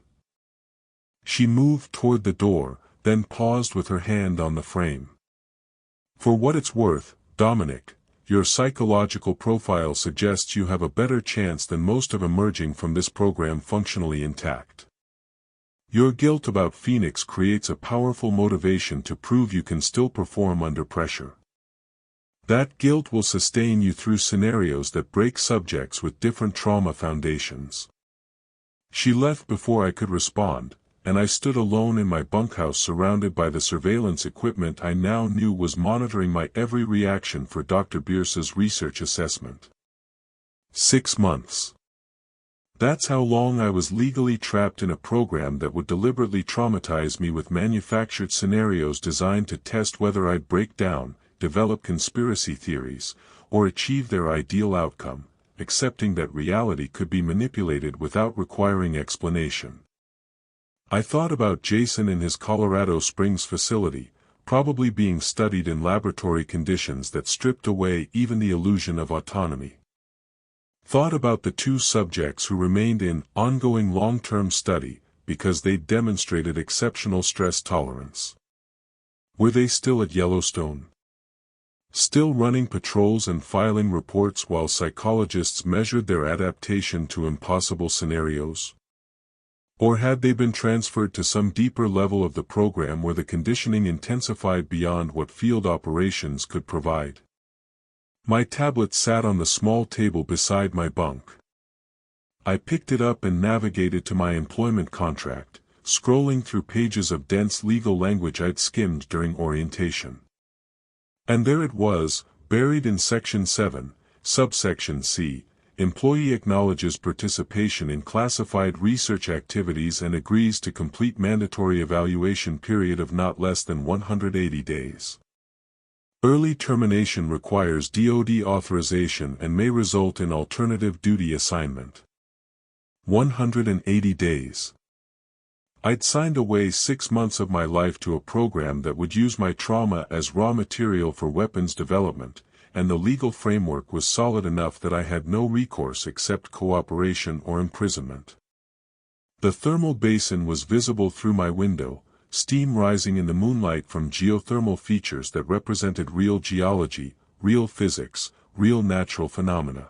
She moved toward the door, then paused with her hand on the frame. For what it's worth, Dominic, your psychological profile suggests you have a better chance than most of emerging from this program functionally intact. Your guilt about Phoenix creates a powerful motivation to prove you can still perform under pressure. That guilt will sustain you through scenarios that break subjects with different trauma foundations. She left before I could respond, and I stood alone in my bunkhouse surrounded by the surveillance equipment I now knew was monitoring my every reaction for Dr. Bierce's research assessment. 6 months. That's how long I was legally trapped in a program that would deliberately traumatize me with manufactured scenarios designed to test whether I'd break down, develop conspiracy theories, or achieve their ideal outcome, accepting that reality could be manipulated without requiring explanation. I thought about Jason in his Colorado Springs facility, probably being studied in laboratory conditions that stripped away even the illusion of autonomy. Thought about the two subjects who remained in ongoing long-term study because they demonstrated exceptional stress tolerance. Were they still at Yellowstone? Still running patrols and filing reports while psychologists measured their adaptation to impossible scenarios? Or had they been transferred to some deeper level of the program where the conditioning intensified beyond what field operations could provide? My tablet sat on the small table beside my bunk. I picked it up and navigated to my employment contract, scrolling through pages of dense legal language I'd skimmed during orientation. And there it was, buried in Section 7, Subsection C. Employee acknowledges participation in classified research activities and agrees to complete mandatory evaluation period of not less than 180 days. Early termination requires DoD authorization and may result in alternative duty assignment. 180 days. I'd signed away 6 months of my life to a program that would use my trauma as raw material for weapons development, and the legal framework was solid enough that I had no recourse except cooperation or imprisonment. The thermal basin was visible through my window, steam rising in the moonlight from geothermal features that represented real geology, real physics, real natural phenomena.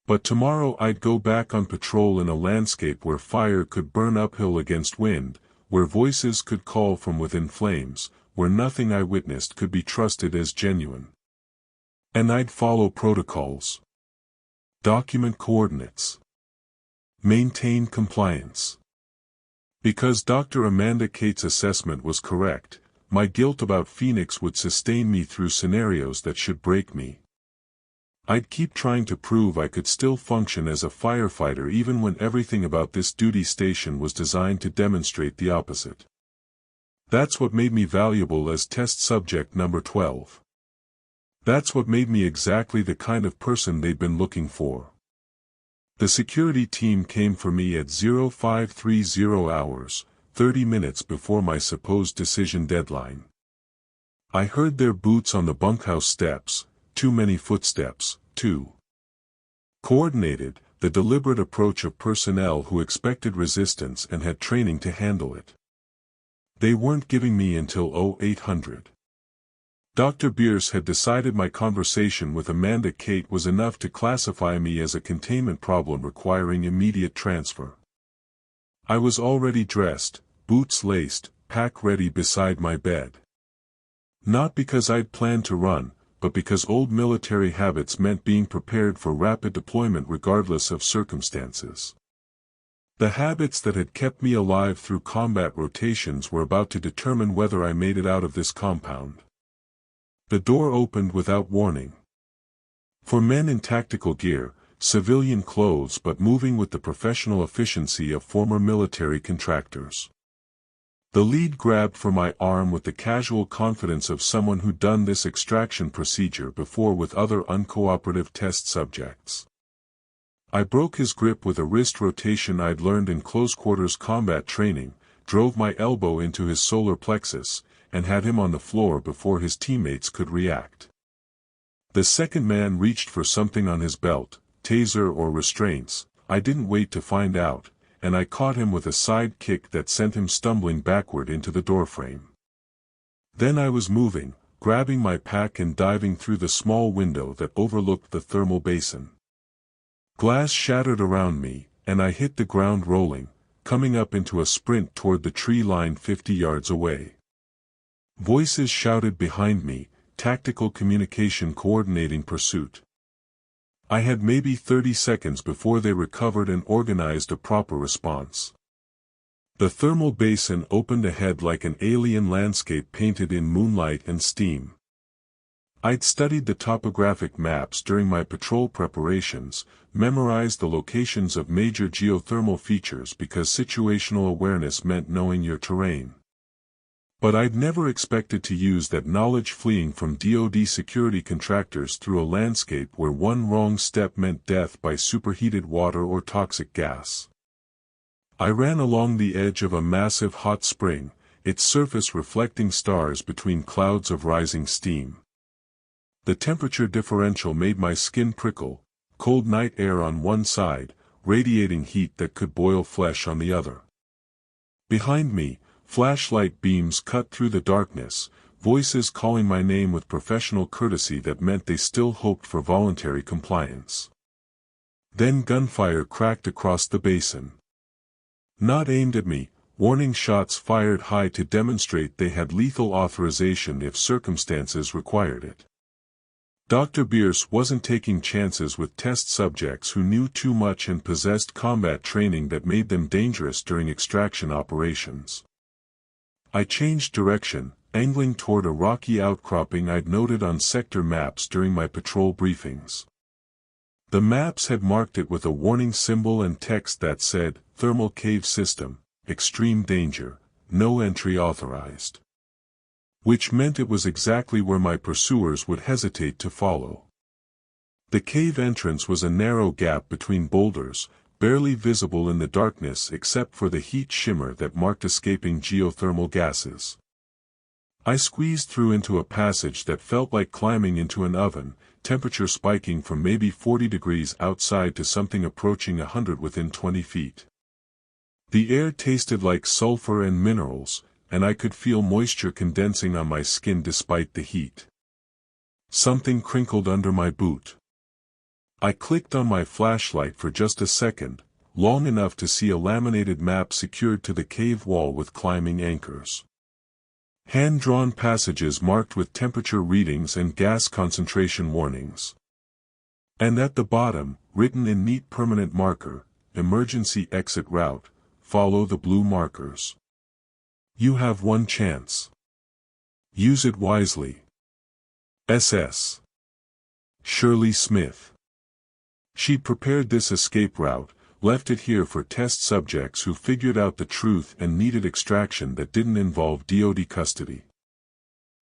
But tomorrow I'd go back on patrol in a landscape where fire could burn uphill against wind, where voices could call from within flames, where nothing I witnessed could be trusted as genuine. And I'd follow protocols. Document coordinates. Maintain compliance. Because Dr. Amanda Cates' assessment was correct, my guilt about Phoenix would sustain me through scenarios that should break me. I'd keep trying to prove I could still function as a firefighter even when everything about this duty station was designed to demonstrate the opposite. That's what made me valuable as test subject number 12. That's what made me exactly the kind of person they'd been looking for. The security team came for me at 0530 hours, 30 minutes before my supposed decision deadline. I heard their boots on the bunkhouse steps, too many footsteps, too coordinated, the deliberate approach of personnel who expected resistance and had training to handle it. They weren't giving me until 0800. Dr. Bierce had decided my conversation with Amanda Cate was enough to classify me as a containment problem requiring immediate transfer. I was already dressed, boots laced, pack ready beside my bed. Not because I'd planned to run, but because old military habits meant being prepared for rapid deployment regardless of circumstances. The habits that had kept me alive through combat rotations were about to determine whether I made it out of this compound. The door opened without warning. For men in tactical gear, civilian clothes but moving with the professional efficiency of former military contractors. The lead grabbed for my arm with the casual confidence of someone who'd done this extraction procedure before with other uncooperative test subjects. I broke his grip with a wrist rotation I'd learned in close-quarters combat training, drove my elbow into his solar plexus, and had him on the floor before his teammates could react. The second man reached for something on his belt, taser or restraints, I didn't wait to find out, and I caught him with a side kick that sent him stumbling backward into the doorframe. Then I was moving, grabbing my pack and diving through the small window that overlooked the thermal basin. Glass shattered around me, and I hit the ground rolling, coming up into a sprint toward the tree line 50 yards away. Voices shouted behind me, tactical communication coordinating pursuit. I had maybe 30 seconds before they recovered and organized a proper response. The thermal basin opened ahead like an alien landscape painted in moonlight and steam. I'd studied the topographic maps during my patrol preparations, memorized the locations of major geothermal features because situational awareness meant knowing your terrain. But I'd never expected to use that knowledge fleeing from DoD security contractors through a landscape where one wrong step meant death by superheated water or toxic gas. I ran along the edge of a massive hot spring, its surface reflecting stars between clouds of rising steam. The temperature differential made my skin prickle, cold night air on one side, radiating heat that could boil flesh on the other. Behind me, flashlight beams cut through the darkness, voices calling my name with professional courtesy that meant they still hoped for voluntary compliance. Then gunfire cracked across the basin. Not aimed at me, warning shots fired high to demonstrate they had lethal authorization if circumstances required it. Dr. Bierce wasn't taking chances with test subjects who knew too much and possessed combat training that made them dangerous during extraction operations. I changed direction, angling toward a rocky outcropping I'd noted on sector maps during my patrol briefings. The maps had marked it with a warning symbol and text that said, "Thermal Cave System, Extreme Danger, No Entry Authorized." Which meant it was exactly where my pursuers would hesitate to follow. The cave entrance was a narrow gap between boulders, barely visible in the darkness except for the heat shimmer that marked escaping geothermal gases. I squeezed through into a passage that felt like climbing into an oven, temperature spiking from maybe 40 degrees outside to something approaching 100 within 20 feet. The air tasted like sulfur and minerals, and I could feel moisture condensing on my skin despite the heat. Something crinkled under my boot. I clicked on my flashlight for just a second, long enough to see a laminated map secured to the cave wall with climbing anchors. Hand-drawn passages marked with temperature readings and gas concentration warnings. And at the bottom, written in neat permanent marker, "Emergency exit route, follow the blue markers. You have one chance. Use it wisely. SS. Shirley Smith." She prepared this escape route, left it here for test subjects who figured out the truth and needed extraction that didn't involve DoD custody.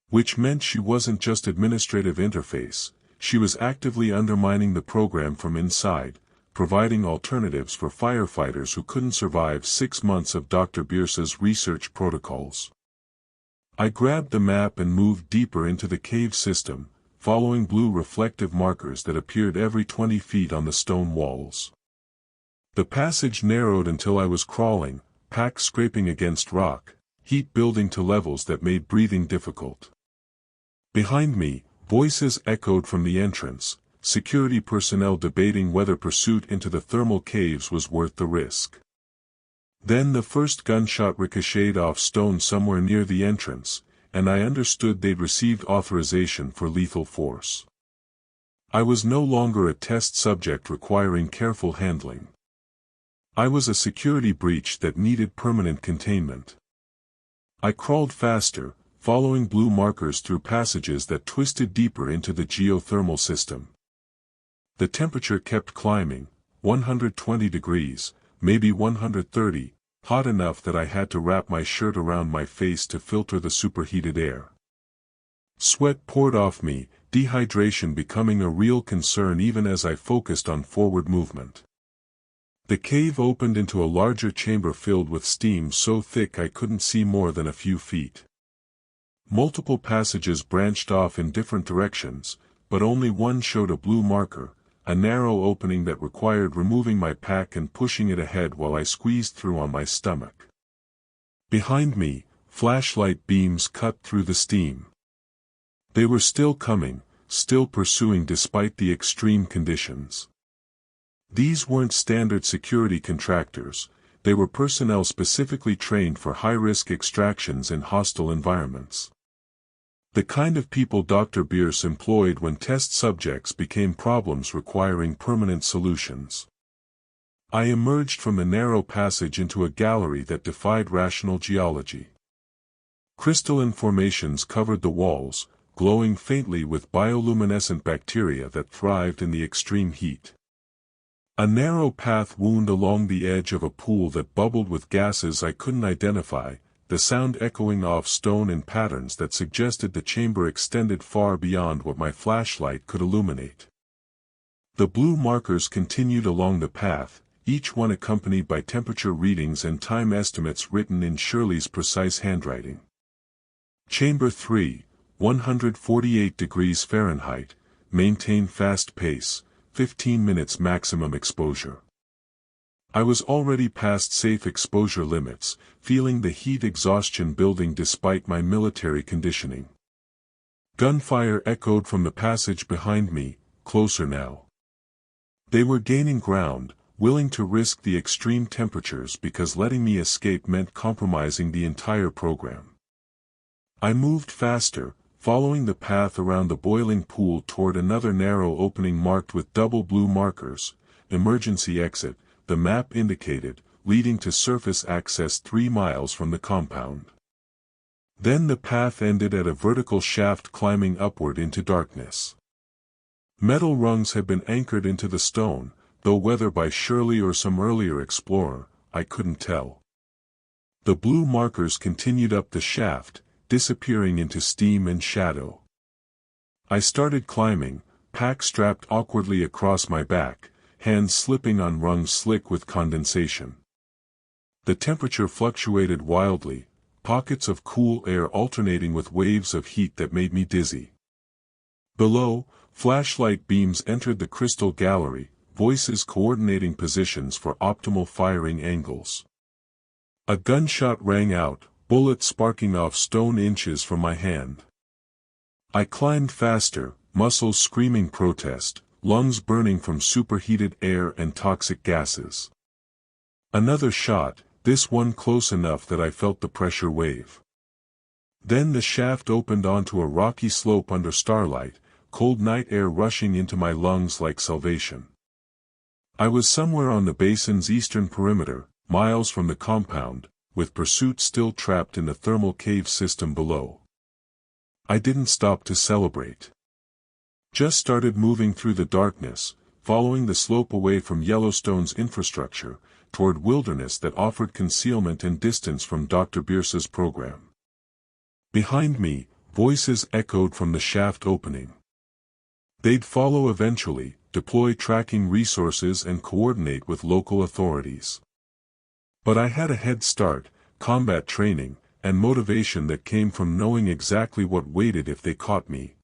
Which meant she wasn't just administrative interface, she was actively undermining the program from inside, providing alternatives for firefighters who couldn't survive 6 months of Dr. Bierce's research protocols. I grabbed the map and moved deeper into the cave system, following blue reflective markers that appeared every 20 feet on the stone walls. The passage narrowed until I was crawling, pack scraping against rock, heat building to levels that made breathing difficult. Behind me, voices echoed from the entrance, security personnel debating whether pursuit into the thermal caves was worth the risk. Then the first gunshot ricocheted off stone somewhere near the entrance, and I understood they'd received authorization for lethal force. I was no longer a test subject requiring careful handling. I was a security breach that needed permanent containment. I crawled faster, following blue markers through passages that twisted deeper into the geothermal system. The temperature kept climbing, 120 degrees, maybe 130, hot enough that I had to wrap my shirt around my face to filter the superheated air. Sweat poured off me, dehydration becoming a real concern even as I focused on forward movement. The cave opened into a larger chamber filled with steam so thick I couldn't see more than a few feet. Multiple passages branched off in different directions, but only one showed a blue marker, a narrow opening that required removing my pack and pushing it ahead while I squeezed through on my stomach. Behind me, flashlight beams cut through the steam. They were still coming, still pursuing despite the extreme conditions. These weren't standard security contractors, they were personnel specifically trained for high-risk extractions in hostile environments. The kind of people Dr. Bierce employed when test subjects became problems requiring permanent solutions. I emerged from the narrow passage into a gallery that defied rational geology. Crystalline formations covered the walls, glowing faintly with bioluminescent bacteria that thrived in the extreme heat. A narrow path wound along the edge of a pool that bubbled with gases I couldn't identify, the sound echoing off stone in patterns that suggested the chamber extended far beyond what my flashlight could illuminate. The blue markers continued along the path, each one accompanied by temperature readings and time estimates written in Shirley's precise handwriting. Chamber 3, 148 degrees Fahrenheit, maintain fast pace, 15 minutes maximum exposure. I was already past safe exposure limits, feeling the heat exhaustion building despite my military conditioning. Gunfire echoed from the passage behind me, closer now. They were gaining ground, willing to risk the extreme temperatures because letting me escape meant compromising the entire program. I moved faster, following the path around the boiling pool toward another narrow opening marked with double blue markers, emergency exit, the map indicated, leading to surface access 3 miles from the compound. Then the path ended at a vertical shaft climbing upward into darkness. Metal rungs had been anchored into the stone, though whether by Shirley or some earlier explorer, I couldn't tell. The blue markers continued up the shaft, disappearing into steam and shadow. I started climbing, pack strapped awkwardly across my back, hands slipping on rungs slick with condensation. The temperature fluctuated wildly, pockets of cool air alternating with waves of heat that made me dizzy. Below, flashlight beams entered the crystal gallery, voices coordinating positions for optimal firing angles. A gunshot rang out, bullets sparking off stone inches from my hand. I climbed faster, muscles screaming protest, lungs burning from superheated air and toxic gases. Another shot, this one close enough that I felt the pressure wave. Then the shaft opened onto a rocky slope under starlight, cold night air rushing into my lungs like salvation. I was somewhere on the basin's eastern perimeter, miles from the compound, with pursuit still trapped in the thermal cave system below. I didn't stop to celebrate. Just started moving through the darkness, following the slope away from Yellowstone's infrastructure, toward wilderness that offered concealment and distance from Dr. Bierce's program. Behind me, voices echoed from the shaft opening. They'd follow eventually, deploy tracking resources and coordinate with local authorities. But I had a head start, combat training, and motivation that came from knowing exactly what waited if they caught me.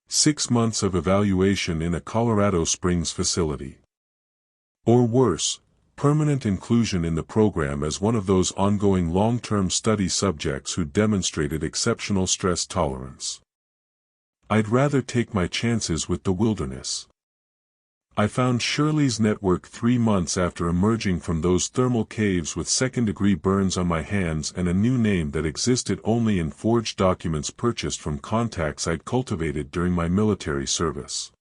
6 months of evaluation in a Colorado Springs facility. Or worse, permanent inclusion in the program as one of those ongoing long-term study subjects who demonstrated exceptional stress tolerance. I'd rather take my chances with the wilderness. I found Shirley's network 3 months after emerging from those thermal caves with second-degree burns on my hands and a new name that existed only in forged documents purchased from contacts I'd cultivated during my military service.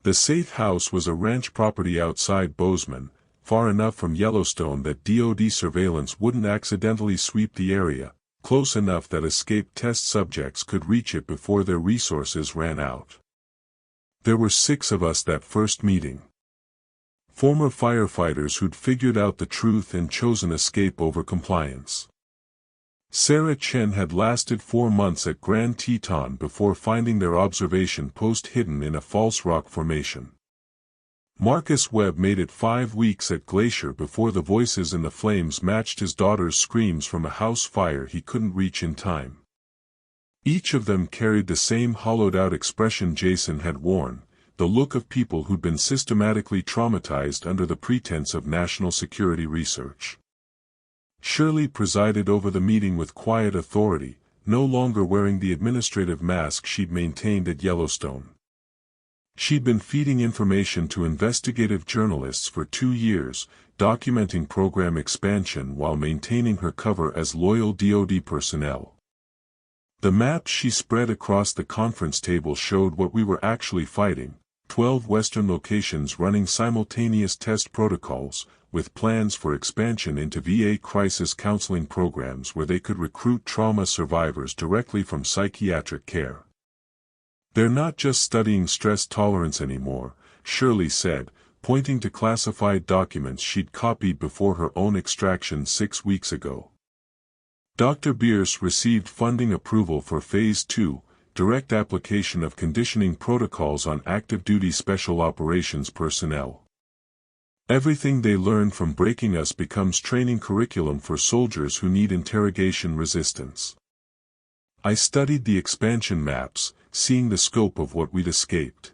The safe house was a ranch property outside Bozeman, far enough from Yellowstone that DoD surveillance wouldn't accidentally sweep the area, close enough that escaped test subjects could reach it before their resources ran out. There were 6 of us that first meeting. Former firefighters who'd figured out the truth and chosen escape over compliance. Sarah Chen had lasted 4 months at Grand Teton before finding their observation post hidden in a false rock formation. Marcus Webb made it 5 weeks at Glacier before the voices in the flames matched his daughter's screams from a house fire he couldn't reach in time. Each of them carried the same hollowed-out expression Jason had worn, the look of people who'd been systematically traumatized under the pretense of national security research. Shirley presided over the meeting with quiet authority, no longer wearing the administrative mask she'd maintained at Yellowstone. She'd been feeding information to investigative journalists for 2 years, documenting program expansion while maintaining her cover as loyal DoD personnel. The maps she spread across the conference table showed what we were actually fighting: 12 Western locations running simultaneous test protocols, with plans for expansion into VA crisis counseling programs where they could recruit trauma survivors directly from psychiatric care. They're not just studying stress tolerance anymore, Shirley said, pointing to classified documents she'd copied before her own extraction 6 weeks ago. Dr. Bierce received funding approval for Phase 2, direct application of conditioning protocols on active duty special operations personnel. Everything they learn from breaking us becomes training curriculum for soldiers who need interrogation resistance. I studied the expansion maps, seeing the scope of what we'd escaped.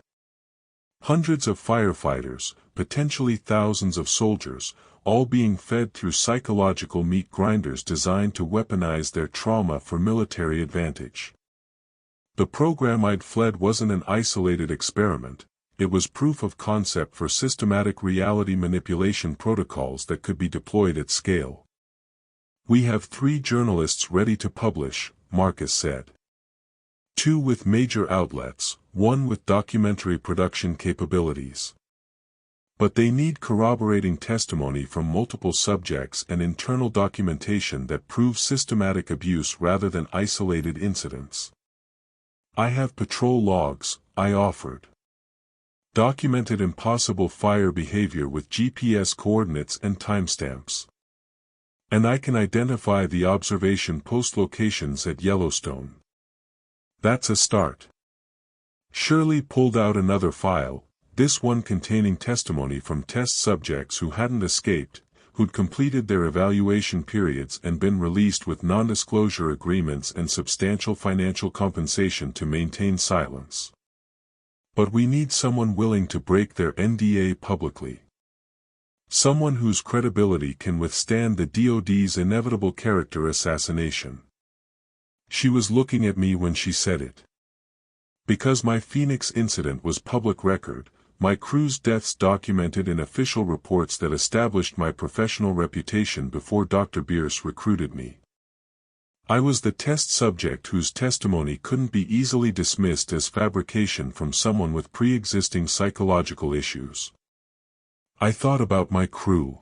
Hundreds of firefighters, potentially thousands of soldiers, all being fed through psychological meat grinders designed to weaponize their trauma for military advantage. The program I'd fled wasn't an isolated experiment, it was proof of concept for systematic reality manipulation protocols that could be deployed at scale. "We have 3 journalists ready to publish," Marcus said. 2 with major outlets, 1 with documentary production capabilities. But they need corroborating testimony from multiple subjects and internal documentation that proves systematic abuse rather than isolated incidents. "I have patrol logs," I offered. "Documented impossible fire behavior with GPS coordinates and timestamps. And I can identify the observation post locations at Yellowstone." "That's a start." Shirley pulled out another file, this one containing testimony from test subjects who hadn't escaped, who'd completed their evaluation periods and been released with non-disclosure agreements and substantial financial compensation to maintain silence. "But we need someone willing to break their NDA publicly. Someone whose credibility can withstand the DoD's inevitable character assassination." She was looking at me when she said it. Because my Phoenix incident was public record, my crew's deaths documented in official reports that established my professional reputation before Dr. Bierce recruited me. I was the test subject whose testimony couldn't be easily dismissed as fabrication from someone with pre-existing psychological issues. I thought about my crew.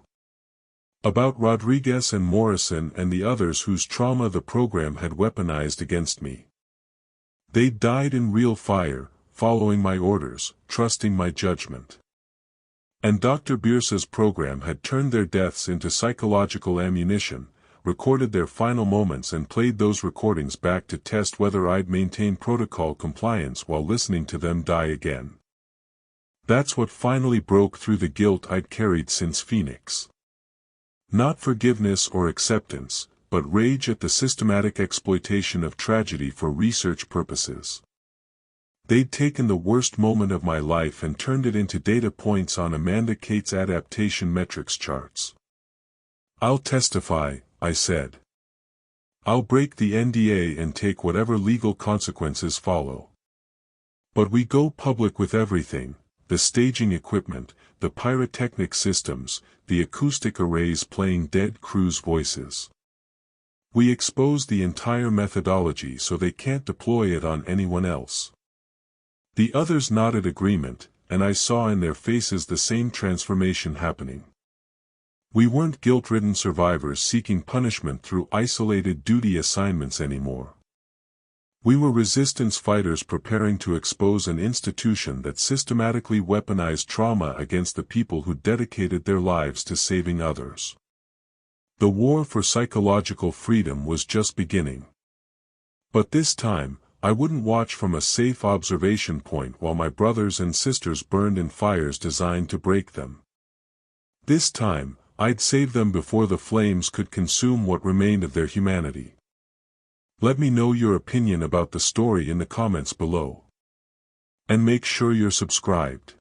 About Rodriguez and Morrison and the others whose trauma the program had weaponized against me. They'd died in real fire, following my orders, trusting my judgment. And Dr. Bierce's program had turned their deaths into psychological ammunition, recorded their final moments and played those recordings back to test whether I'd maintain protocol compliance while listening to them die again. That's what finally broke through the guilt I'd carried since Phoenix. Not forgiveness or acceptance, but rage at the systematic exploitation of tragedy for research purposes. They'd taken the worst moment of my life and turned it into data points on Amanda Cates' adaptation metrics charts. "I'll testify," I said. "I'll break the NDA and take whatever legal consequences follow. But we go public with everything, the staging equipment, the pyrotechnic systems, the acoustic arrays playing dead crew's voices. We expose the entire methodology so they can't deploy it on anyone else." The others nodded agreement, and I saw in their faces the same transformation happening. We weren't guilt-ridden survivors seeking punishment through isolated duty assignments anymore. We were resistance fighters preparing to expose an institution that systematically weaponized trauma against the people who dedicated their lives to saving others. The war for psychological freedom was just beginning. But this time, I wouldn't watch from a safe observation point while my brothers and sisters burned in fires designed to break them. This time, I'd save them before the flames could consume what remained of their humanity. Let me know your opinion about the story in the comments below. And make sure you're subscribed.